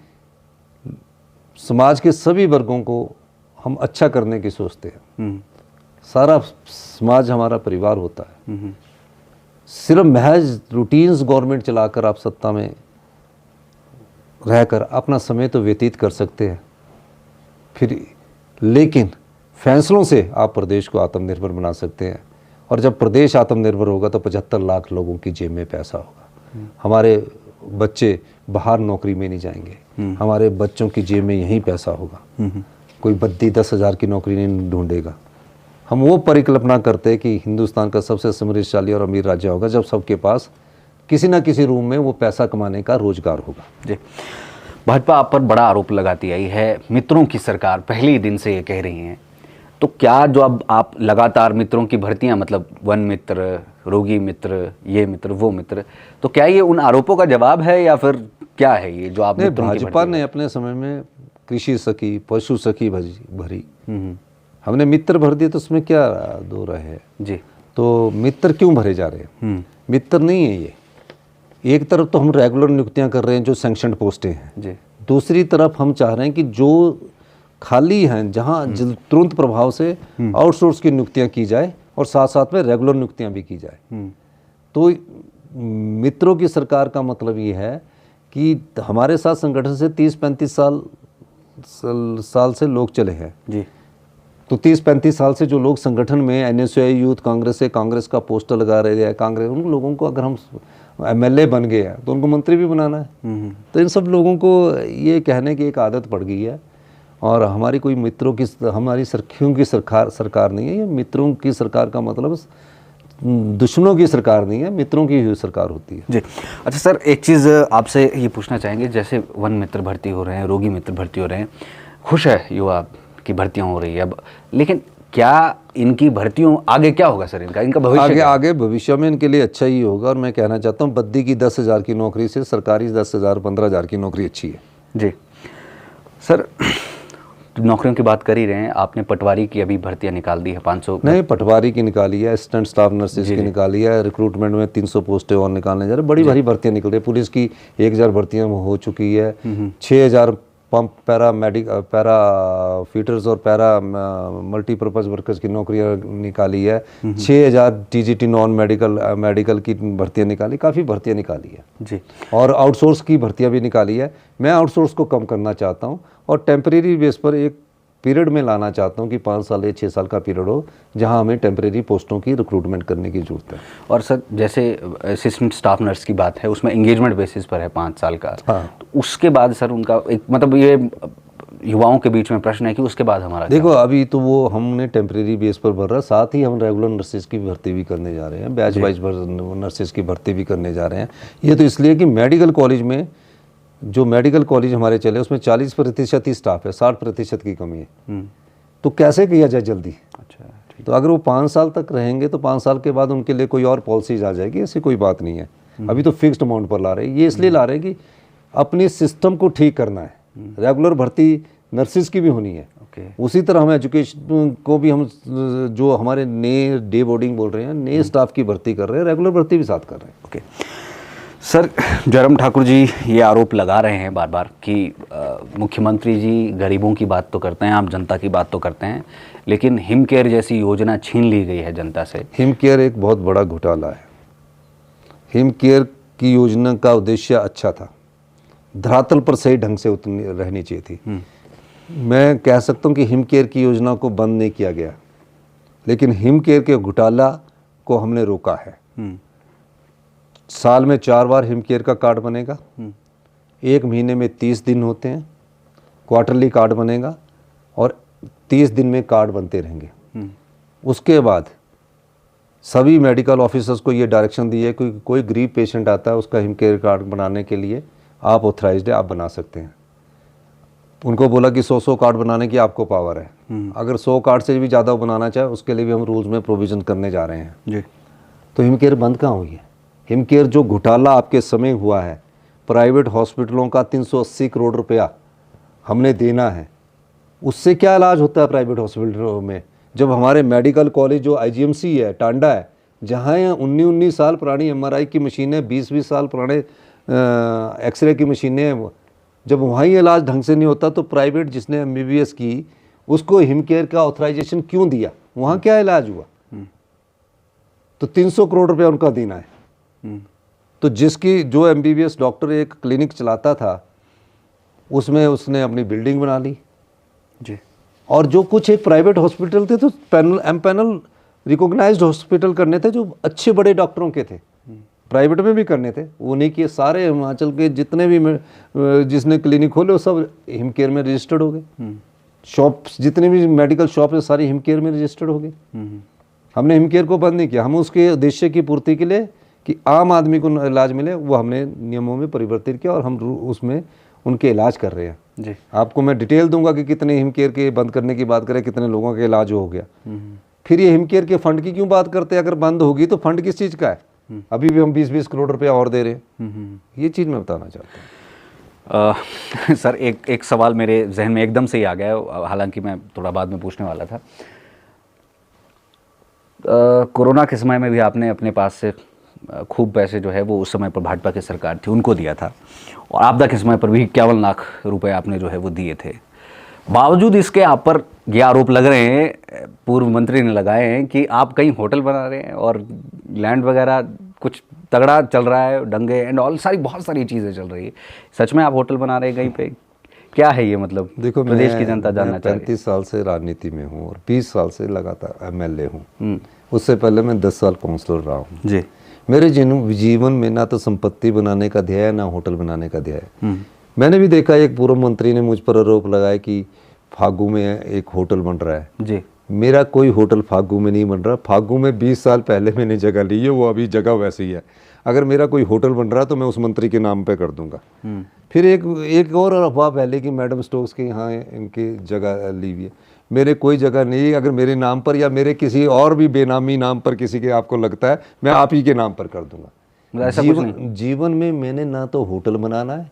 समाज के सभी वर्गों को हम अच्छा करने की सोचते हैं। सारा समाज हमारा परिवार होता है। सिर्फ महज रूटीन्स गवर्नमेंट चलाकर आप सत्ता में रहकर अपना समय तो व्यतीत कर सकते हैं, फिर लेकिन फैसलों से आप प्रदेश को आत्मनिर्भर बना सकते हैं। और जब प्रदेश आत्मनिर्भर होगा तो 75 लाख लोगों की जेब में पैसा होगा। हमारे बच्चे बाहर नौकरी में नहीं जाएंगे, हमारे बच्चों की जेब में यहीं पैसा होगा। कोई बद्दी 10,000 की नौकरी नहीं ढूंढेगा। हम वो परिकल्पना करते हैं कि हिंदुस्तान का सबसे समृद्धशाली और अमीर राज्य होगा जब सबके पास किसी ना किसी रूम में वो पैसा कमाने का रोजगार होगा। जी, भाजपा आप पर बड़ा आरोप लगाती आई है, मित्रों की सरकार पहले ही दिन से ये कह रही हैं। तो क्या जो अब आप लगातार मित्रों की भर्तियां, मतलब वन मित्र, रोगी मित्र, ये मित्र, वो मित्र, तो क्या ये उन आरोपों का जवाब है या फिर क्या है ये जो आप मित्रों की भाजपा ने अपने समय में कृषि सखी, पशु सखी भरी, हमने मित्र भर दिए, तो उसमें क्या दो रहे हैं जी। तो मित्र क्यों भरे जा रहे हैं? मित्र नहीं है ये। एक तरफ तो हम रेगुलर नियुक्तियां कर रहे हैं जो सैंक्शनड पोस्टें हैं जी, दूसरी तरफ हम चाह रहे हैं कि जो खाली हैं जहां तुरंत प्रभाव से आउटसोर्स की नियुक्तियां की जाए और साथ साथ में रेगुलर नियुक्तियां भी की जाए। तो मित्रों की सरकार का मतलब ये है कि हमारे साथ संगठन से 30-35 साल से लोग चले हैं जी। तो 30-35 साल से जो लोग संगठन में एनएसयूआई यूथ कांग्रेस से कांग्रेस का पोस्टर लगा रहे हैं, कांग्रेस, उन लोगों को अगर हम एमएलए बन गए हैं तो उनको मंत्री भी बनाना है। तो इन सब लोगों को ये कहने की एक आदत पड़ गई है। और हमारी कोई मित्रों की, हमारी सखियों की सरकार नहीं है। ये मित्रों की सरकार का मतलब दुश्मनों की सरकार नहीं है, मित्रों की ही सरकार होती है। जी। अच्छा सर, एक चीज़ आपसे ये पूछना चाहेंगे, जैसे वन मित्र भर्ती हो रहे हैं, रोगी मित्र भर्ती हो रहे हैं, खुश है युवा की भर्तियां हो रही है अब, लेकिन क्या इनकी भर्तियों आगे क्या होगा सर? इनका भविष्य आगे भविष्य में इनके लिए अच्छा ही होगा। और मैं कहना चाहता हूँ बद्दी की 10,000 की नौकरी से सरकारी 10,000 15,000 की नौकरी अच्छी है। जी सर, नौकरियों की बात कर ही रहे हैं, आपने पटवारी की अभी भर्तियां निकाल दी है 500? नहीं, पटवारी की निकाली है, असिस्टेंट स्टाफ नर्सेज की निकाली है, रिक्रूटमेंट में 300 पोस्टें और निकालने जा रहे, बड़ी भारी भर्तियां निकल रही है। पुलिस की 1000 भर्तियां हो चुकी है, 6000 पंप पैरा फीटर्स और पैरा मल्टीपर्पज़ वर्कर्स की नौकरियां निकाली है, 6000 टीजीटी नॉन मेडिकल की भर्तियां निकाली, काफ़ी भर्तियां निकाली है जी। और आउटसोर्स की भर्तियां भी निकाली है। मैं आउटसोर्स को कम करना चाहता हूं और टेम्परेरी बेस पर एक पीरियड में लाना चाहता हूँ कि 5 साल या 6 साल का पीरियड हो जहाँ हमें टेम्परेरी पोस्टों की रिक्रूटमेंट करने की ज़रूरत है। और सर जैसे असिस्टेंट स्टाफ नर्स की बात है, उसमें एंगेजमेंट बेसिस पर है 5 साल का। हाँ। तो उसके बाद सर उनका एक मतलब ये युवाओं के बीच में प्रश्न है कि उसके बाद हमारा देखो अभी तो वो हमने टेम्परेरी बेस पर भर रहा, साथ ही हम रेगुलर नर्सेज की भर्ती भी करने जा रहे हैं, बैच वाइज नर्सेज की भर्ती भी करने जा रहे हैं। ये तो इसलिए कि मेडिकल कॉलेज में जो मेडिकल कॉलेज हमारे चले उसमें 40% ही स्टाफ है, 60% की कमी है। तो कैसे किया जाए जल्दी? अच्छा ठीक। तो अगर वो 5 साल तक रहेंगे तो 5 साल के बाद उनके लिए कोई और पॉलिसीज आ जाएगी, ऐसी कोई बात नहीं है। अभी तो फिक्स्ड अमाउंट पर ला रहे हैं, ये इसलिए ला रहे हैं कि अपनी सिस्टम को ठीक करना है। रेगुलर भर्ती नर्सिस की भी होनी है, उसी तरह हम एजुकेशन को भी हम जो हमारे नए डे बोर्डिंग बोल रहे हैं, नए स्टाफ की भर्ती कर रहे हैं, रेगुलर भर्ती भी साथ कर रहे हैं। ओके सर, जयराम ठाकुर जी ये आरोप लगा रहे हैं बार बार कि मुख्यमंत्री जी गरीबों की बात तो करते हैं, आम जनता की बात तो करते हैं, लेकिन हिम केयर जैसी योजना छीन ली गई है जनता से। हिम केयर एक बहुत बड़ा घोटाला है। हिम केयर की योजना का उद्देश्य अच्छा था, धरातल पर सही ढंग से रहनी चाहिए थी। मैं कह सकता हूँ कि हिम केयर की योजना को बंद नहीं किया गया, लेकिन हिम केयर के घोटाला को हमने रोका है। साल में 4 बार हिम केयर का कार्ड बनेगा, 1 महीने में 30 दिन होते हैं, क्वार्टरली कार्ड बनेगा और 30 दिन में कार्ड बनते रहेंगे। उसके बाद सभी मेडिकल ऑफिसर्स को ये डायरेक्शन दी है कि कोई गरीब पेशेंट आता है उसका हिम केयर कार्ड बनाने के लिए आप ऑथराइज्ड है, आप बना सकते हैं। उनको बोला कि 100 कार्ड बनाने की आपको पावर है, अगर 100 कार्ड से भी ज़्यादा बनाना चाहे उसके लिए भी हम रूल्स में प्रोविज़न करने जा रहे हैं जी। तो हिम केयर बंद कहाँ हुई है? हिम केयर जो घोटाला आपके समय हुआ है, प्राइवेट हॉस्पिटलों का 380 करोड़ रुपया हमने देना है, उससे क्या इलाज होता है प्राइवेट हॉस्पिटलों में? जब हमारे मेडिकल कॉलेज जो IGMC है, टांडा है, जहाँ 19 साल पुरानी MRI की मशीनें, 20 साल पुराने एक्सरे की मशीनें, जब वहाँ ही इलाज ढंग से नहीं होता तो प्राइवेट जिसने MBBS की उसको हिम केयर का ऑथराइजेशन क्यों दिया? वहाँ क्या इलाज हुआ? तो 300 करोड़ रुपया उनका देना है। तो जिसकी जो MBBS डॉक्टर एक क्लिनिक चलाता था उसमें उसने अपनी बिल्डिंग बना ली जी। और जो कुछ एक प्राइवेट हॉस्पिटल थे तो पैनल रिकॉग्नाइज्ड हॉस्पिटल करने थे जो अच्छे बड़े डॉक्टरों के थे, प्राइवेट में भी करने थे, वो नहीं किए। सारे हिमाचल के जितने भी जिसने क्लिनिक खोले वो सब हिम केयर में रजिस्टर्ड हो गए। शॉप्स जितने भी मेडिकल शॉप है सारी हिम केयर में रजिस्टर्ड हो गए। हमने हिम केयर को बंद नहीं किया, हम उसके उद्देश्य की पूर्ति के लिए कि आम आदमी को इलाज मिले वो हमने नियमों में परिवर्तित किया और हम उसमें उनके इलाज कर रहे हैं जी। आपको मैं डिटेल दूंगा कि कितने हिम केयर के बंद करने की बात करें, कितने लोगों का इलाज हो गया। फिर ये हिम केयर के फंड की क्यों बात करते हैं? अगर बंद होगी तो फंड किस चीज़ का है? अभी भी हम 20-20 करोड़ रुपया और दे रहे हैं। ये चीज़ मैं बताना चाहता हूँ। सर एक सवाल मेरे जहन में एकदम से ही आ गया, हालांकि मैं थोड़ा बाद में पूछने वाला था। कोरोना के समय में भी आपने अपने पास से खूब पैसे जो है वो उस समय पर भाजपा की सरकार थी उनको दिया था, और आपदा के समय पर भी 51 लाख रुपए आपने जो है वो दिए थे। बावजूद इसके आप पर ये आरोप लग रहे हैं, पूर्व मंत्री ने लगाए हैं कि आप कहीं होटल बना रहे हैं और लैंड वगैरह कुछ तगड़ा चल रहा है, दंगे एंड ऑल सारी बहुत सारी चीज़ें चल रही है। सच में आप होटल बना रहे हैं कहीं पे? क्या है ये मतलब? देखो प्रदेश की जनता जानना चाह रही है। 35 साल से राजनीति में हूँ और 20 साल से लगातार MLA हूँ। उससे पहले मैं 10 साल काउंसलर रहा हूँ जी। मेरे जीवन में ना तो संपत्ति बनाने का ध्येय है ना होटल बनाने का ध्येय है। मैंने भी देखा एक पूर्व मंत्री ने मुझ पर आरोप लगाया कि फागू में एक होटल बन रहा है जी। मेरा कोई होटल फागू में नहीं बन रहा। फागू में 20 साल पहले मैंने जगह ली है, वो अभी जगह वैसी है। अगर मेरा कोई होटल बन रहा है तो मैं उस मंत्री के नाम पे कर दूंगा। फिर एक और अफवाह फैली कि मैडम स्टोक्स के यहाँ इनकी जगह ली हुई है। मेरे कोई जगह नहीं, अगर मेरे नाम पर या मेरे किसी और भी बेनामी नाम पर किसी के आपको लगता है मैं आप ही के नाम पर कर दूंगा। जीवन में मैंने ना तो होटल बनाना है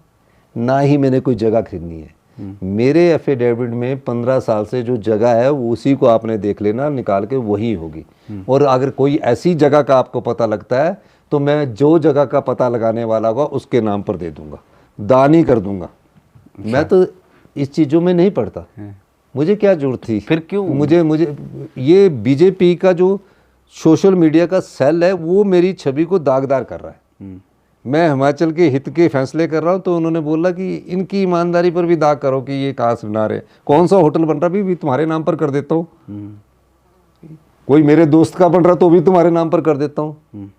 ना ही मैंने कोई जगह खरीदनी है। मेरे एफिडेविट में 15 साल से जो जगह है उसी को आपने देख लेना, निकाल के वही होगी। और अगर कोई ऐसी जगह का आपको पता लगता है तो मैं जो जगह का पता लगाने वाला होगा उसके नाम पर दे दूंगा, दान ही कर दूंगा। मैं तो इस चीज़ों में नहीं पड़ता, मुझे क्या जरूरत थी? फिर क्यों मुझे ये बीजेपी का जो सोशल मीडिया का सेल है वो मेरी छवि को दागदार कर रहा है। मैं हिमाचल के हित के फैसले कर रहा हूँ, तो उन्होंने बोला कि इनकी ईमानदारी पर भी दाग करो कि ये कहाँ से बना रहे, कौन सा होटल बन रहा भी तुम्हारे नाम पर कर देता हूँ, कोई मेरे दोस्त का बन रहा तो भी तुम्हारे नाम पर कर देता हूँ।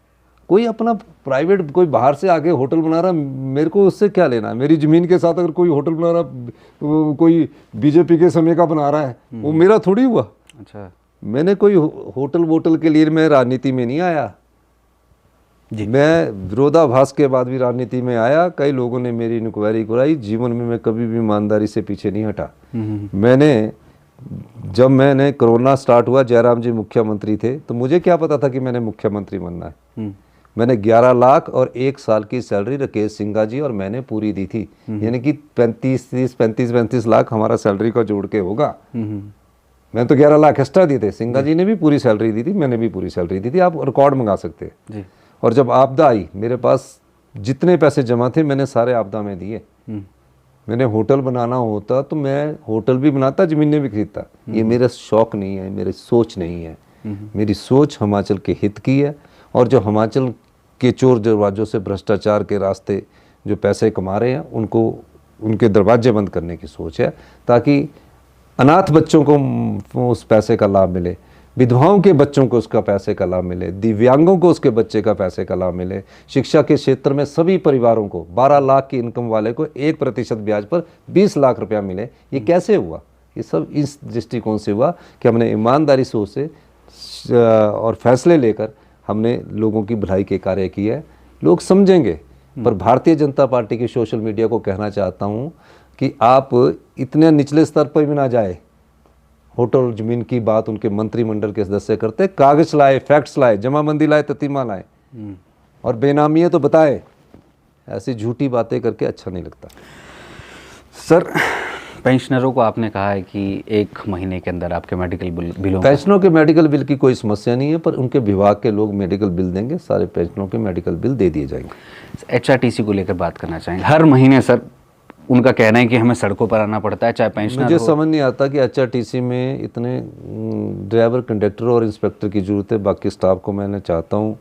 कोई अपना प्राइवेट, कोई बाहर से आके होटल बना रहा, मेरे को उससे क्या लेना। मेरी ज़मीन के साथ अगर कोई होटल बना रहा, कोई बीजेपी के समय का बना रहा है, वो मेरा थोड़ी हुआ। अच्छा, मैंने कोई होटल वोटल के लिए मैं राजनीति में नहीं आया जी। मैं विरोधाभास के बाद भी राजनीति में आया। कई लोगों ने मेरी इंक्वायरी कराई। जीवन में मैं कभी भी ईमानदारी से पीछे नहीं हटा। जब मैंने कोरोना स्टार्ट हुआ, जयराम जी मुख्यमंत्री थे, तो मुझे क्या पता था कि मैंने मुख्यमंत्री बनना है। मैंने 11 लाख और 1 साल की सैलरी राकेश सिंघा जी और मैंने पूरी दी थी, यानी कि 35 लाख हमारा सैलरी का जोड़ के होगा। मैं तो 11 लाख एक्स्ट्रा दिए थे, सिंघा जी ने भी पूरी सैलरी दी थी, मैंने भी पूरी सैलरी दी थी। आप रिकॉर्ड मंगा सकते हैं। और जब आपदा आई, मेरे पास जितने पैसे जमा थे मैंने सारे आपदा में दिए। मैंने होटल बनाना होता तो मैं होटल भी बनाता, ज़मीनें भी खरीदता। ये मेरा शौक नहीं है, मेरी सोच नहीं है। मेरी सोच हिमाचल के हित की है, और जो हिमाचल के चोर दरवाजों से भ्रष्टाचार के रास्ते जो पैसे कमा रहे हैं, उनको उनके दरवाजे बंद करने की सोच है, ताकि अनाथ बच्चों को उस पैसे का लाभ मिले, विधवाओं के बच्चों को उसका पैसे का लाभ मिले, दिव्यांगों को उसके बच्चे का पैसे का लाभ मिले, शिक्षा के क्षेत्र में सभी परिवारों को 12 लाख की इनकम वाले को 1% ब्याज पर 20 लाख रुपया मिले। ये कैसे हुआ? ये सब इस दृष्टिकोण से हुआ कि हमने ईमानदारी सोच से और फैसले लेकर हमने लोगों की भलाई के कार्य किए है। लोग समझेंगे। पर भारतीय जनता पार्टी की सोशल मीडिया को कहना चाहता हूँ कि आप इतने निचले स्तर पर भी ना जाए। होटल जमीन की बात उनके मंत्रिमंडल के सदस्य करते, कागज लाए, फैक्ट्स लाए, जमाबंदी लाए, ततीमा लाए, और बेनामी है तो बताए। ऐसी झूठी बातें करके अच्छा नहीं लगता। सर, पेंशनरों को आपने कहा है कि 1 महीने के अंदर आपके मेडिकल बिलों पेंशनों के मेडिकल बिल की कोई समस्या नहीं है, पर उनके विभाग के लोग मेडिकल बिल देंगे, सारे पेंशनों के मेडिकल बिल दे दिए जाएंगे। HRTC को लेकर बात करना चाहेंगे। हर महीने सर उनका कहना है कि हमें सड़कों पर आना पड़ता है, चाहे पेंशनर मुझे समझ नहीं आता कि HRTC में इतने ड्राइवर, कंडक्टर और इंस्पेक्टर की ज़रूरत है। बाकी स्टाफ को मैंने चाहता हूँ,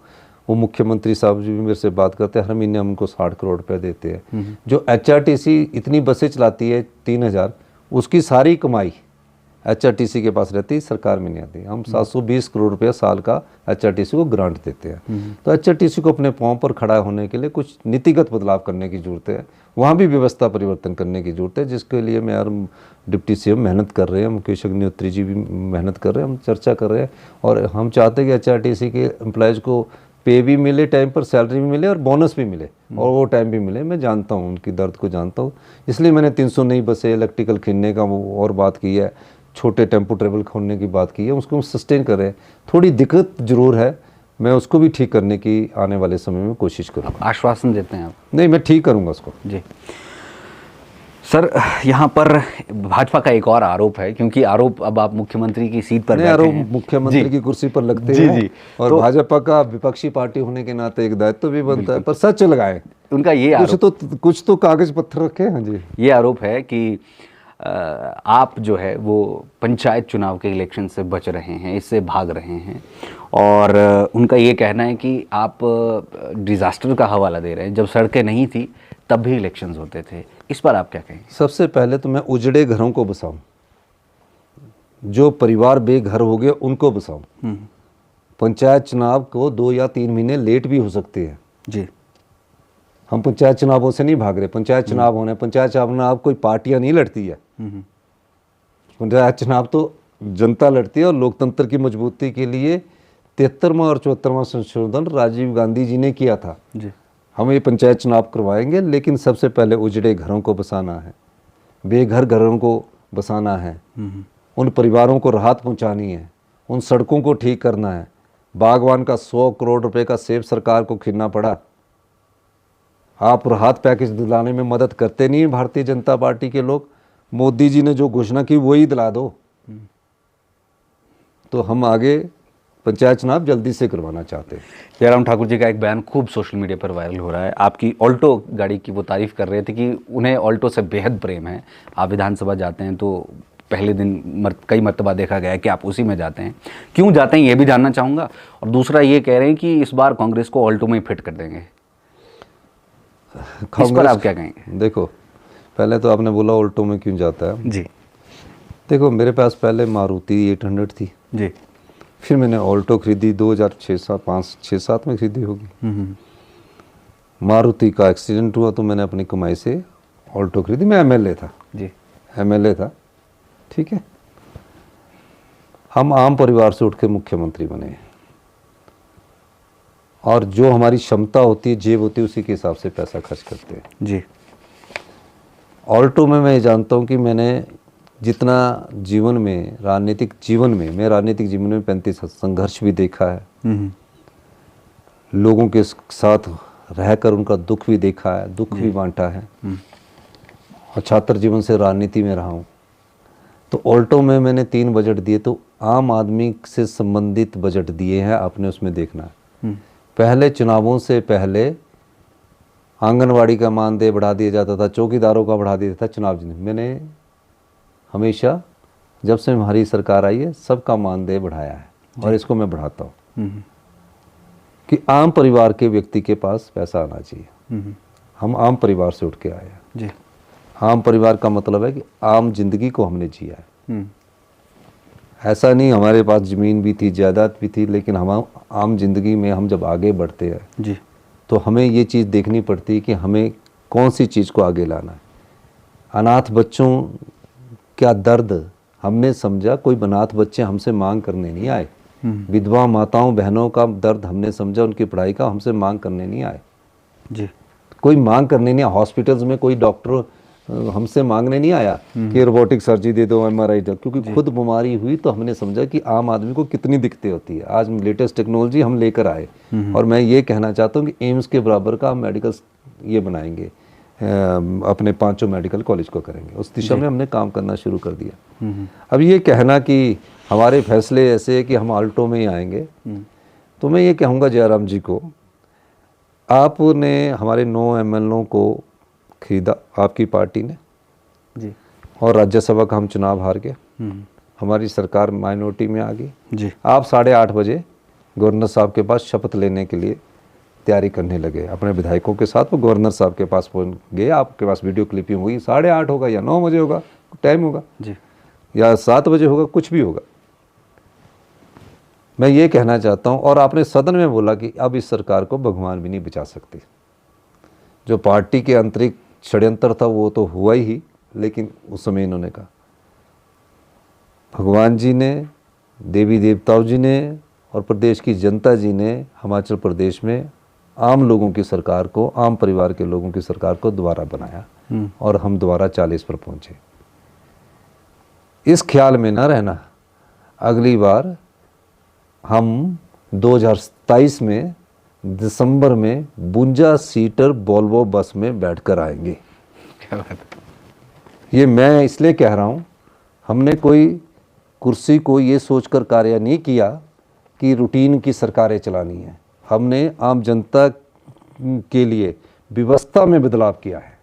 वो मुख्यमंत्री साहब जी भी मेरे से बात करते हैं, हर महीने हमको 60 करोड़ रुपए देते हैं। जो HRTC इतनी बसें चलाती है 3000, उसकी सारी कमाई HRTC के पास रहती है, सरकार में नहीं आती। हम 720 करोड़ रुपया साल का HRTC को ग्रांट देते हैं। तो HRTC को अपने पांव पर खड़ा होने के लिए कुछ नीतिगत बदलाव करने की ज़रूरत है, वहाँ भी व्यवस्था परिवर्तन करने की ज़रूरत है, जिसके लिए मैं और डिप्टी CM मेहनत कर रहे हैं, मुकेश अग्निहोत्री जी भी मेहनत कर रहे हैं, हम चर्चा कर रहे हैं। और हम चाहते हैं कि HRTC के एम्प्लॉयज़ को पे भी मिले, टाइम पर सैलरी भी मिले और बोनस भी मिले, और वो टाइम भी मिले। मैं जानता हूँ, उनकी दर्द को जानता हूँ, इसलिए मैंने 300 नई बसें, इलेक्ट्रिकल खरीदने का वो और बात की है, छोटे टेम्पो ट्रेवल खोलने की बात की है, उसको हम सस्टेन कर रहे हैं। थोड़ी दिक्कत जरूर है, मैं उसको भी ठीक करने की आने वाले समय में कोशिश करूँगा। आश्वासन देते हैं आप? नहीं, मैं ठीक करूँगा उसको। जी सर, यहाँ पर भाजपा का एक और आरोप है, क्योंकि आरोप अब आप मुख्यमंत्री की सीट पर बैठे आरोप हैं, मुख्यमंत्री की कुर्सी पर लगते जी, हैं। जी। और तो भाजपा का विपक्षी पार्टी होने के नाते एक दायित्व भी बनता है, पर सच लगाए। उनका ये कुछ तो कागज पत्थर रखे। हाँ जी, ये आरोप है कि आप जो है वो पंचायत चुनाव के इलेक्शन से बच रहे हैं, इससे भाग रहे हैं, और उनका ये कहना है कि आप डिज़ास्टर का हवाला दे रहे हैं। जब सड़कें नहीं थी तब भी इलेक्शंस होते थे, इस पर आप क्या कहेंगे? सबसे पहले तो मैं उजड़े घरों को बसाऊं, जो परिवार बेघर हो गए उनको बसाऊं। पंचायत चुनाव को 2 या 3 महीने लेट भी हो सकते हैं जी। हम पंचायत चुनावों से नहीं भाग रहे। पंचायत चुनाव होने, पंचायत चुनाव कोई पार्टियां नहीं लड़ती है। पंचायत चुनाव तो जनता लड़ती है, और लोकतंत्र की मजबूती के लिए 73वां और 74वां संशोधन राजीव गांधी जी ने किया था जी। हम ये पंचायत चुनाव करवाएंगे, लेकिन सबसे पहले उजड़े घरों को बसाना है, बेघर घरों को बसाना है, उन परिवारों को राहत पहुंचानी है, उन सड़कों को ठीक करना है। बागवान का 100 करोड़ रुपए का सेब सरकार को खरीदना पड़ा। आप राहत पैकेज दिलाने में मदद करते नहीं हैं भारतीय जनता पार्टी के लोग। मोदी जी ने जो घोषणा की वही दिला दो। तो हम आगे पंचायत चुनाव जल्दी से करवाना चाहते हैं। जयराम ठाकुर जी का एक बयान खूब सोशल मीडिया पर वायरल हो रहा है। आपकी ऑल्टो गाड़ी की वो तारीफ़ कर रहे थे कि उन्हें ऑल्टो से बेहद प्रेम है। आप विधानसभा जाते हैं तो पहले दिन कई मरतबा देखा गया है कि आप उसी में जाते हैं। क्यों जाते हैं ये भी जानना चाहूँगा। और दूसरा ये कह रहे हैं कि इस बार कांग्रेस को ऑल्टो में ही फिट कर देंगे। इस पर आप क्या कहेंगे? देखो, पहले तो आपने बोला ऑल्टो में क्यों जाता है। जी देखो, मेरे पास पहले मारुति 800 थी, जी। फिर मैंने ऑल्टो खरीदी 2006-7 में खरीदी होगी। मारुति का एक्सीडेंट हुआ तो मैंने अपनी कमाई से ऑल्टो खरीदी। मैं एमएलए था जी। एमएलए था, ठीक है। हम आम परिवार से उठ के मुख्यमंत्री बने, और जो हमारी क्षमता होती है, जेब होती है, उसी के हिसाब से पैसा खर्च करते हैं जी। ऑल्टो में मैं ये जानता हूँ कि मैंने जितना जीवन में, राजनीतिक जीवन में, मैं राजनीतिक जीवन में 35 संघर्ष भी देखा है, लोगों के साथ रहकर उनका दुख भी देखा है, दुख भी बांटा है, और छात्र जीवन से राजनीति में रहा हूँ। तो ऑल्टो में मैंने 3 बजट दिए, तो आम आदमी से संबंधित बजट दिए हैं, आपने उसमें देखना है। पहले चुनावों से पहले आंगनवाड़ी का मानदेय बढ़ा दिया जाता था, चौकीदारों का बढ़ा दिया था चुनाव जीतने। मैंने हमेशा, जब से हमारी सरकार आई है, सबका मानदेय बढ़ाया है, और इसको मैं बढ़ाता हूँ कि आम परिवार के व्यक्ति के पास पैसा आना चाहिए। हम आम परिवार से उठ के आए हैं जी। आम परिवार का मतलब है कि आम जिंदगी को हमने जिया है। ऐसा नहीं हमारे पास ज़मीन भी थी, जायदाद भी थी, लेकिन हम आम जिंदगी में हम जब आगे बढ़ते हैं जी, तो हमें ये चीज़ देखनी पड़ती है कि हमें कौन सी चीज़ को आगे लाना है। अनाथ बच्चों क्या दर्द हमने समझा, कोई अनाथ बच्चे हमसे मांग करने नहीं आए। विधवा माताओं बहनों का दर्द हमने समझा, उनकी पढ़ाई का, हमसे मांग करने नहीं आए जी। कोई मांग करने नहीं आया। हॉस्पिटल्स में कोई डॉक्टर हमसे मांगने नहीं आया कि रोबोटिक सर्जरी दे दो, एमआरआई दो, क्योंकि खुद बीमारी हुई तो हमने समझा कि आम आदमी को कितनी दिक्कतें होती है। आज लेटेस्ट टेक्नोलॉजी हम लेकर आए, और मैं ये कहना चाहता हूँ कि एम्स के बराबर का हम मेडिकल ये बनाएंगे, अपने 5 मेडिकल कॉलेज को करेंगे। उस दिशा में हमने काम करना शुरू कर दिया। अब ये कहना कि हमारे फैसले ऐसे है कि हम ऑल्टो में ही आएंगे, तो मैं ये कहूँगा जयराम जी को, आपने हमारे 9 एमएलओ को खरीदा, आपकी पार्टी ने जी, और राज्यसभा का हम चुनाव हार गए, हमारी सरकार माइनॉरिटी में आ गई जी। आप 8:30 बजे गवर्नर साहब के पास शपथ लेने के लिए तैयारी करने लगे अपने विधायकों के साथ। वो गवर्नर साहब के पास फोन गए, आपके पास वीडियो क्लिपिंग होगी, 8:30 होगा या 9 बजे होगा, टाइम होगा जी, या 7 बजे होगा, कुछ भी होगा। मैं ये कहना चाहता हूँ, और आपने सदन में बोला कि अब इस सरकार को भगवान भी नहीं बचा सकते। जो पार्टी के आंतरिक षड्यंत्र था वो तो हुआ ही, लेकिन उस समय इन्होंने कहा, भगवान जी ने, देवी देवताओं जी ने और प्रदेश की जनता जी ने हिमाचल प्रदेश में आम लोगों की सरकार को, आम परिवार के लोगों की सरकार को दोबारा बनाया, और हम दोबारा 40 पर पहुंचे। इस ख्याल में ना रहना अगली बार हम 2027 में दिसंबर में 52 सीटर वोल्वो बस में बैठकर आएंगे। क्या बात है। ये मैं इसलिए कह रहा हूँ, हमने कोई कुर्सी को ये सोचकर कार्य नहीं किया कि रूटीन की सरकारें चलानी है। हमने आम जनता के लिए व्यवस्था में बदलाव किया है,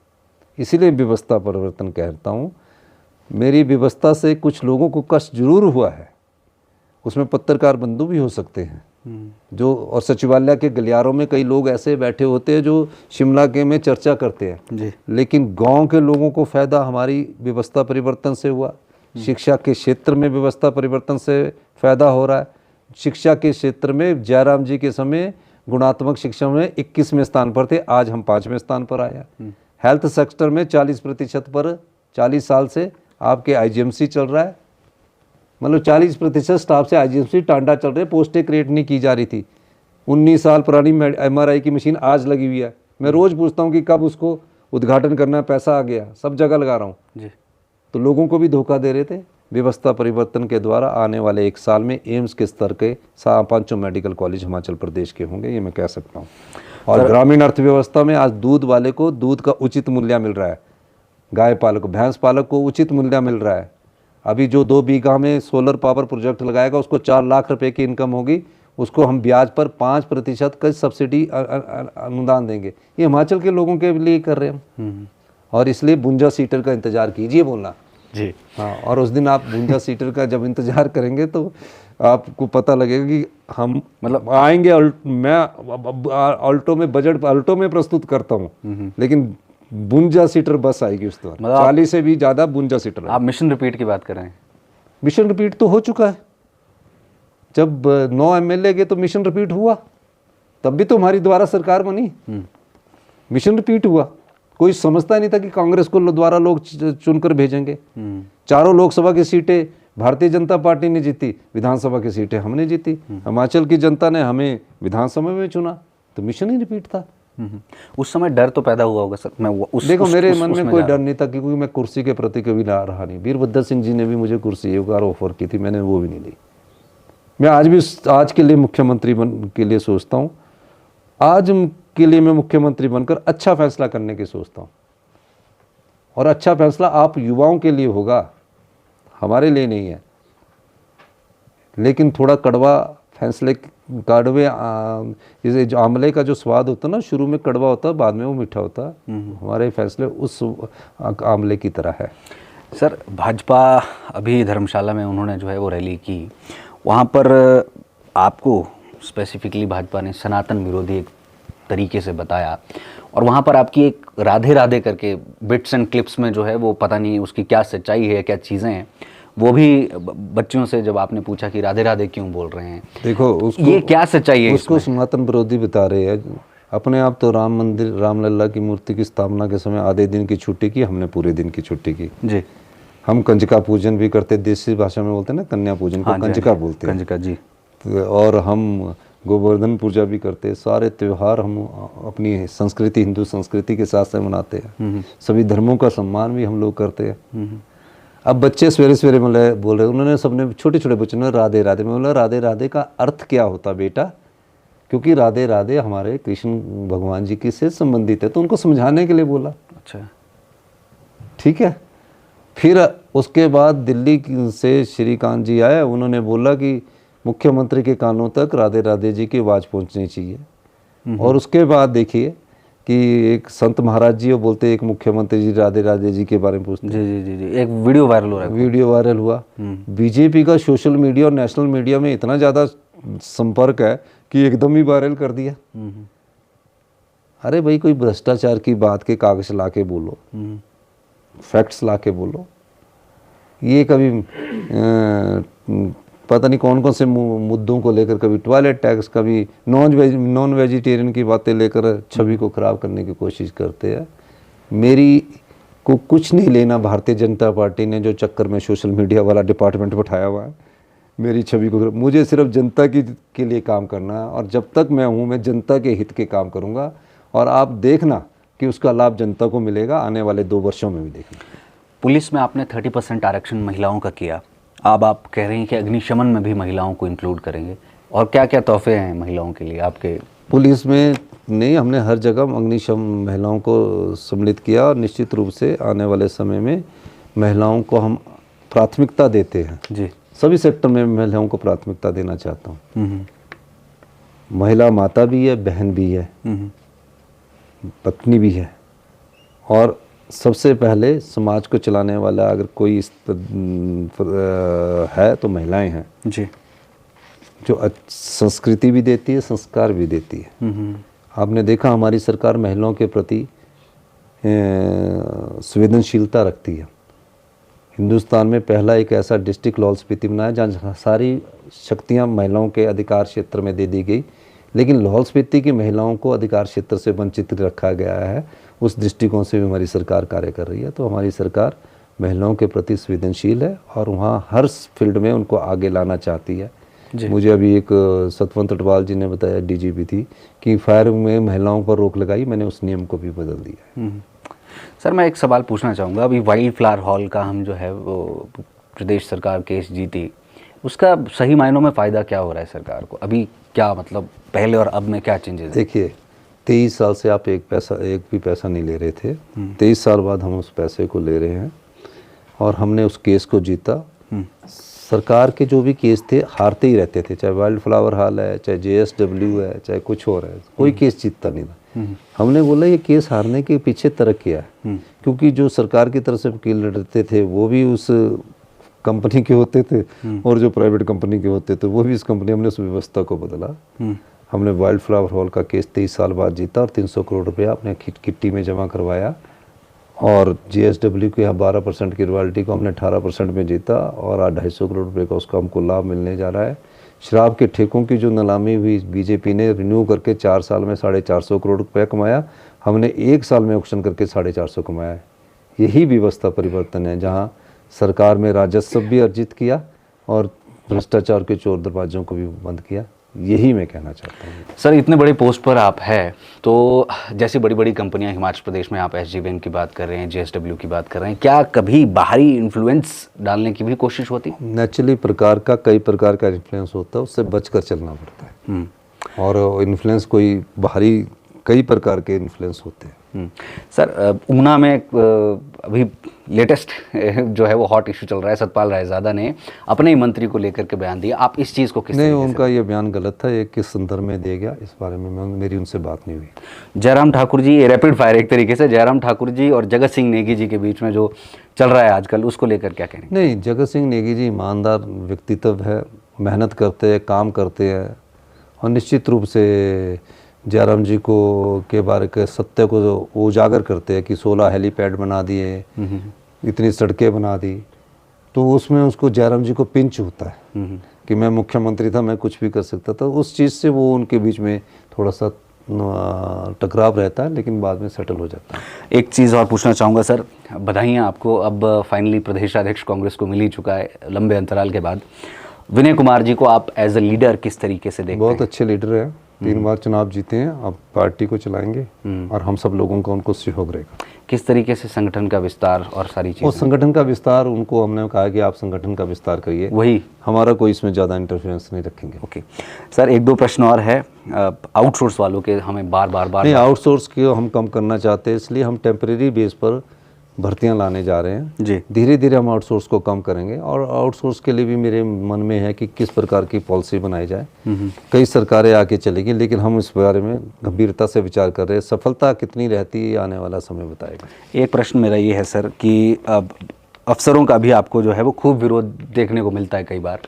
इसीलिए व्यवस्था परिवर्तन कहता हूँ। मेरी व्यवस्था से कुछ लोगों को कष्ट जरूर हुआ है, उसमें पत्रकार बंधु भी हो सकते हैं जो, और सचिवालय के गलियारों में कई लोग ऐसे बैठे होते हैं जो शिमला के में चर्चा करते हैं जी। लेकिन गांव के लोगों को फायदा हमारी व्यवस्था परिवर्तन से हुआ। शिक्षा के क्षेत्र में व्यवस्था परिवर्तन से फायदा हो रहा है। शिक्षा के क्षेत्र में जयराम जी के समय गुणात्मक शिक्षा में 21वें स्थान पर थे, आज हम 5वें स्थान पर आए हैं। हेल्थ सेक्टर में 40% पर 40 साल से आपके आईजीएमसी चल रहा है, मतलब 40% स्टाफ से आईजीएमसी टांडा चल रहे, पोस्टें क्रिएट नहीं की जा रही थी। 19 साल पुरानी एमआरआई की मशीन आज लगी हुई है। मैं रोज़ पूछता हूँ कि कब उसको उद्घाटन करना, पैसा आ गया, सब जगह लगा रहा हूँ जी। तो लोगों को भी धोखा दे रहे थे। व्यवस्था परिवर्तन के द्वारा आने वाले 1 साल में एम्स के स्तर के 5 मेडिकल कॉलेज हिमाचल प्रदेश के होंगे, ये मैं कह सकता हूँ। और ग्रामीण अर्थव्यवस्था में आज दूध वाले को दूध का उचित मूल्य मिल रहा है, गाय पालक भैंस पालक को उचित मूल्य मिल रहा है। अभी जो 2 बीघा में सोलर पावर प्रोजेक्ट लगाएगा उसको 4 लाख रुपए की इनकम होगी, उसको हम ब्याज पर 5% का सब्सिडी अनुदान देंगे। ये हिमाचल के लोगों के लिए कर रहे हैं हम, और इसलिए 52 सीटर का इंतजार कीजिए बोलना। जी। हाँ, और उस दिन आप 52 सीटर का जब इंतजार करेंगे तो आपको पता लगेगा कि हम मतलब आएंगे। मैं अल्टो में बजट अल्टो में प्रस्तुत करता हूँ, लेकिन 52 सीटर बस आएगी उस दौरान, मतलब 40 से भी ज़्यादा 52 सीटर। आप मिशन रिपीट की बात कर रहे हैं? मिशन रिपीट तो हो चुका है। जब 9 एमएलए गए तो मिशन रिपीट हुआ, तब भी तो हमारी द्वारा सरकार बनी। मिशन रिपीट हुआ। कोई समझता नहीं था कि कांग्रेस को द्वारा लोग चुनकर भेजेंगे। चारों लोकसभा की सीटें भारतीय जनता पार्टी ने जीती, विधानसभा की सीटें हमने जीती। हिमाचल की जनता ने हमें विधानसभा में चुना, तो मिशन ही रिपीट था। उस समय डर तो पैदा हुआ होगा सर। मैं देखो, मेरे मन में कोई डर नहीं था, क्योंकि मैं कुर्सी के प्रति कभी ना रहा नहीं। वीरभद्र सिंह जी ने भी मुझे कुर्सी एक बार ऑफर की थी, मैंने वो भी नहीं ली। मैं आज के लिए मुख्यमंत्री के लिए सोचता हूँ। आज के लिए मैं मुख्यमंत्री बनकर अच्छा फैसला करने की सोचता हूँ, और अच्छा फैसला आप युवाओं के लिए होगा, हमारे लिए नहीं है। लेकिन थोड़ा कड़वा फैसले, कड़वे जैसे जो आमले का जो स्वाद होता है ना, शुरू में कड़वा होता है, बाद में वो मीठा होता है। हमारे फैसले उस आमले की तरह है। सर, भाजपा अभी धर्मशाला में उन्होंने जो है वो रैली की, वहाँ पर आपको स्पेसिफिकली भाजपा ने सनातन विरोधी एक तरीके से बताया, और वहाँ पर आपकी एक राधे राधे करके बिट्स एंड क्लिप्स में जो है वो पता नहीं उसकी क्या सच्चाई है, क्या चीज़ें हैं, वो भी बच्चों से जब आपने पूछा कि राधे राधे क्यों बोल रहे हैं, देखो उसको, ये क्या सच्चाई है? उसको सनातन विरोधी बता रहे हैं। अपने आप तो राम मंदिर, रामलला की मूर्ति की स्थापना के समय आधे दिन की छुट्टी की, हमने पूरे दिन की छुट्टी की जी। हम कंजका पूजन भी करते, देसी भाषा में बोलते हैं ना, कन्या पूजन को कंजका बोलते हैं। कंजका जी। और हम गोवर्धन पूजा भी करते हैं। सारे त्यौहार हम अपनी संस्कृति, हिंदू संस्कृति के साथ से मनाते हैं। सभी धर्मों का सम्मान भी हम लोग करते हैं। अब बच्चे सवेरे सवेरे मतलब बोल रहे, उन्होंने सबने छोटे छोटे बच्चों ने राधे राधे, मैं बोला राधे राधे का अर्थ क्या होता बेटा, क्योंकि राधे राधे हमारे कृष्ण भगवान जी की से संबंधित है, तो उनको समझाने के लिए बोला। अच्छा, ठीक है। फिर उसके बाद दिल्ली से श्रीकांत जी आए, उन्होंने बोला कि मुख्यमंत्री के कानों तक राधे राधे जी की आवाज़ पहुंचनी चाहिए। और उसके बाद देखिए कि एक संत महाराज जी वो बोलते, एक मुख्यमंत्री जी राधे राधे जी के बारे में पूछते। जी जी जी जी, एक वीडियो वायरल हो रहा है। वीडियो वायरल हुआ। बीजेपी का सोशल मीडिया और नेशनल मीडिया में इतना ज़्यादा संपर्क है कि एकदम ही वायरल कर दिया। अरे भाई, कोई भ्रष्टाचार की बात के कागज ला के बोलो, फैक्ट्स ला के बोलो। ये कभी पता नहीं कौन कौन से मुद्दों को लेकर, कभी टॉयलेट टैक्स, कभी नॉन वेजिटेरियन की बातें लेकर छवि को खराब करने की कोशिश करते हैं। मेरी को कुछ नहीं लेना भारतीय जनता पार्टी ने जो चक्कर में सोशल मीडिया वाला डिपार्टमेंट बैठाया हुआ है मेरी छवि को। मुझे सिर्फ जनता के लिए काम करना है, और जब तक मैं हूँ मैं जनता के हित के काम करूँगा, और आप देखना कि उसका लाभ जनता को मिलेगा आने वाले 2 वर्षों में भी। देखना, पुलिस में आपने 30% आरक्षण महिलाओं का किया, अब आप कह रहे हैं कि अग्निशमन में भी महिलाओं को इंक्लूड करेंगे, और क्या क्या तोहफे हैं महिलाओं के लिए आपके? पुलिस में नहीं, हमने हर जगह अग्निशमन महिलाओं को सम्मिलित किया, और निश्चित रूप से आने वाले समय में महिलाओं को हम प्राथमिकता देते हैं जी। सभी सेक्टर में महिलाओं को प्राथमिकता देना चाहता हूँ। महिला माता भी है, बहन भी है, पत्नी भी है, और सबसे पहले समाज को चलाने वाला अगर कोई है तो महिलाएं हैं जी, जो संस्कृति भी देती है, संस्कार भी देती है। आपने देखा हमारी सरकार महिलाओं के प्रति संवेदनशीलता रखती है। हिंदुस्तान में पहला एक ऐसा डिस्ट्रिक्ट लाहौल स्पीति बनाया जहाँ सारी शक्तियाँ महिलाओं के अधिकार क्षेत्र में दे दी गई, लेकिन लाहौल स्पीति की महिलाओं को अधिकार क्षेत्र से वंचित रखा गया है। उस दृष्टिकोण से भी हमारी सरकार कार्य कर रही है। तो हमारी सरकार महिलाओं के प्रति संवेदनशील है, और वहाँ हर फील्ड में उनको आगे लाना चाहती है। मुझे अभी एक सतवंत अटवाल जी ने बताया, डीजीपी थी, कि फायर में महिलाओं पर रोक लगाई, मैंने उस नियम को भी बदल दिया है। सर, मैं एक सवाल पूछना चाहूँगा। अभी वाइल्ड फ्लावर हॉल का हम जो है वो प्रदेश सरकार केस जीती, उसका सही मायनों में फ़ायदा क्या हो रहा है सरकार को? अभी क्या मतलब पहले और अब में क्या चेंजेस? देखिए, 23 साल से आप एक भी पैसा नहीं ले रहे थे। 23 साल बाद हम उस पैसे को ले रहे हैं, और हमने उस केस को जीता। सरकार के जो भी केस थे हारते ही रहते थे, चाहे वाइल्ड फ्लावर हॉल है, चाहे JSW है, चाहे कुछ और है, कोई केस जीतता नहीं था। हमने बोला ये केस हारने के पीछे तर्क क्या है, क्योंकि जो सरकार की तरफ से वकील लड़ते थे वो भी उस कंपनी के होते थे और जो प्राइवेट कंपनी के होते थे वो भी इस कंपनी। हमने उस व्यवस्था को बदला। हमने वाइल्ड फ्लावर हॉल का केस 23 साल बाद जीता और 300 करोड़ रुपया अपने किट्टी में जमा करवाया, और JSW के यहाँ 12% की रॉयल्टी को हमने 18% में जीता, और आज 250 करोड़ रुपये का उसका हमको लाभ मिलने जा रहा है। शराब के ठेकों की जो नीलामी हुई बीजेपी ने रिन्यू करके 4 साल में 450 करोड़ रुपया कमाया, हमने 1 साल में ऑक्शन करके 450 कमाया है। यही व्यवस्था परिवर्तन है, जहाँ सरकार में राजस्व भी अर्जित किया और भ्रष्टाचार के चोर दरवाजों को भी बंद किया। यही मैं कहना चाहता हूँ। सर, इतने बड़े पोस्ट पर आप हैं, तो जैसी बड़ी बड़ी कंपनियां हिमाचल प्रदेश में, आप SG बैंक की बात कर रहे हैं, JSW की बात कर रहे हैं, क्या कभी बाहरी इन्फ्लुएंस डालने की भी कोशिश होती? नेचुरली कई प्रकार का इन्फ्लुएंस होता है, उससे बचकर चलना पड़ता है। और इन्फ्लुएंस कोई बाहरी कई प्रकार के इन्फ्लुएंस होते हैं। सर, ऊना में अभी लेटेस्ट जो है वो हॉट इशू चल रहा है। सतपाल रायजादा ने अपने ही मंत्री को लेकर के बयान दिया, आप इस चीज़ को किस नहीं, उनका ये बयान गलत था। ये किस संदर्भ में दिया गया इस बारे में मेरी उनसे बात नहीं हुई। जयराम ठाकुर जी, रैपिड फायर एक तरीके से, जयराम ठाकुर जी और जगत सिंह नेगी जी के बीच में जो चल रहा है आजकल, उसको लेकर क्या कहेंगे? नहीं, जगत सिंह नेगी जी ईमानदार व्यक्तित्व है, मेहनत करते हैं, काम करते हैं, और निश्चित रूप से जयराम जी को के बारे के सत्य को उजागर करते हैं कि 16 हेलीपैड बना दिए, इतनी सड़कें बना दी, तो उसमें उसको जयराम जी को पिंच होता है कि मैं मुख्यमंत्री था, मैं कुछ भी कर सकता था। उस चीज़ से वो उनके बीच में थोड़ा सा टकराव रहता है, लेकिन बाद में सेटल हो जाता है। एक चीज़ और पूछना चाहूँगा सर, बधाइयाँ आपको, अब फाइनली प्रदेशाध्यक्ष कांग्रेस को मिल ही चुका है लंबे अंतराल के बाद। विनय कुमार जी को आप एज ए लीडर किस तरीके से देखते हैं? बहुत अच्छे लीडर हैं, 3 बार चुनाव जीते हैं, अब पार्टी को चलाएंगे और हम सब लोगों का उनको सहयोग रहेगा। किस तरीके से संगठन का विस्तार और सारी चीज़ें? वो संगठन का विस्तार, उनको हमने कहा कि आप संगठन का विस्तार करिए, वही हमारा कोई इसमें ज़्यादा इंटरफेरेंस नहीं रखेंगे। ओके सर, 1-2 प्रश्न और है। आउटसोर्स वालों के हमें बार नहीं, आउटसोर्स को हम कम करना चाहते हैं, इसलिए हम टेम्परेरी बेस पर भर्तियां लाने जा रहे हैं जी। धीरे धीरे हम आउटसोर्स को कम करेंगे, और आउटसोर्स के लिए भी मेरे मन में है कि किस प्रकार की पॉलिसी बनाई जाए। कई सरकारें आके चलेगी, लेकिन हम इस बारे में गंभीरता से विचार कर रहे हैं। सफलता कितनी रहती है आने वाला समय बताएगा। एक प्रश्न मेरा ये है सर कि अब अफसरों का भी आपको जो है वो खूब विरोध देखने को मिलता है कई बार,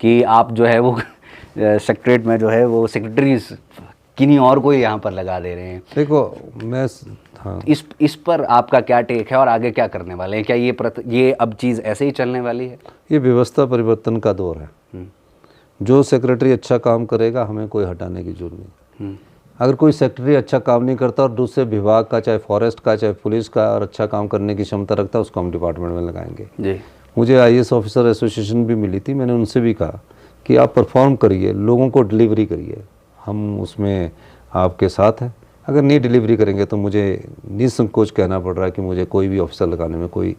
कि आप जो है वो सेक्रेटरीट में जो है वो सेक्रेटरीज किन्हीं और को यहाँ पर लगा दे रहे हैं। देखो, मैं हाँ, इस पर आपका क्या टेक है और आगे क्या करने वाले हैं? क्या ये अब चीज़ ऐसे ही चलने वाली है? ये व्यवस्था परिवर्तन का दौर है। जो सेक्रेटरी अच्छा काम करेगा, हमें कोई हटाने की जरूरत नहीं। अगर कोई सेक्रेटरी अच्छा काम नहीं करता और दूसरे विभाग का, चाहे फॉरेस्ट का, चाहे पुलिस का, और अच्छा काम करने की क्षमता रखता है, उसको हम डिपार्टमेंट में लगाएंगे जी। मुझे IAS ऑफिसर एसोसिएशन भी मिली थी, मैंने उनसे भी कहा कि आप परफॉर्म करिए, लोगों को डिलीवरी करिए, हम उसमें आपके साथ हैं। अगर नहीं डिलीवरी करेंगे तो मुझे निसंकोच कहना पड़ रहा है कि मुझे कोई भी ऑफिसर लगाने में कोई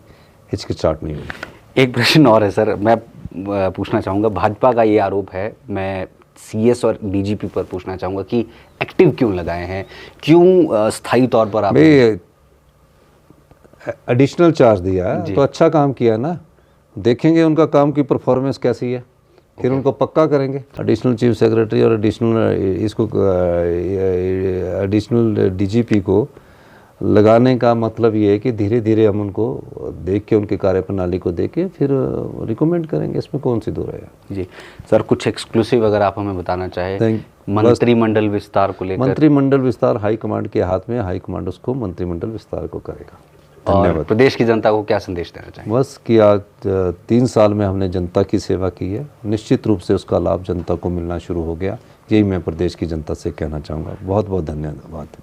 हिचकिचाहट नहीं होगी। एक प्रश्न और है सर, मैं पूछना चाहूँगा, भाजपा का ये आरोप है, मैं CS और DGP पर पूछना चाहूँगा कि एक्टिव क्यों लगाए हैं, क्यों स्थायी तौर पर आप एडिशनल चार्ज दिया है, तो अच्छा काम किया ना, देखेंगे उनका काम की परफॉर्मेंस कैसी है, फिर उनको पक्का करेंगे। एडिशनल चीफ सेक्रेटरी और एडिशनल DGP को लगाने का मतलब ये है कि धीरे धीरे हम उनको देख के, उनकी कार्यप्रणाली को देख के फिर रिकमेंड करेंगे, इसमें कौन सी दो है जी। सर, कुछ एक्सक्लूसिव अगर आप हमें बताना चाहें मंत्रिमंडल विस्तार को लेकर? मंत्रिमंडल विस्तार हाईकमांड के हाथ में, हाईकमांड उसको मंत्रिमंडल विस्तार को करेगा। और प्रदेश की जनता को क्या संदेश देना चाहिए? बस कि आज 3 साल में हमने जनता की सेवा की है, निश्चित रूप से उसका लाभ जनता को मिलना शुरू हो गया। यही मैं प्रदेश की जनता से कहना चाहूँगा। बहुत बहुत धन्यवाद।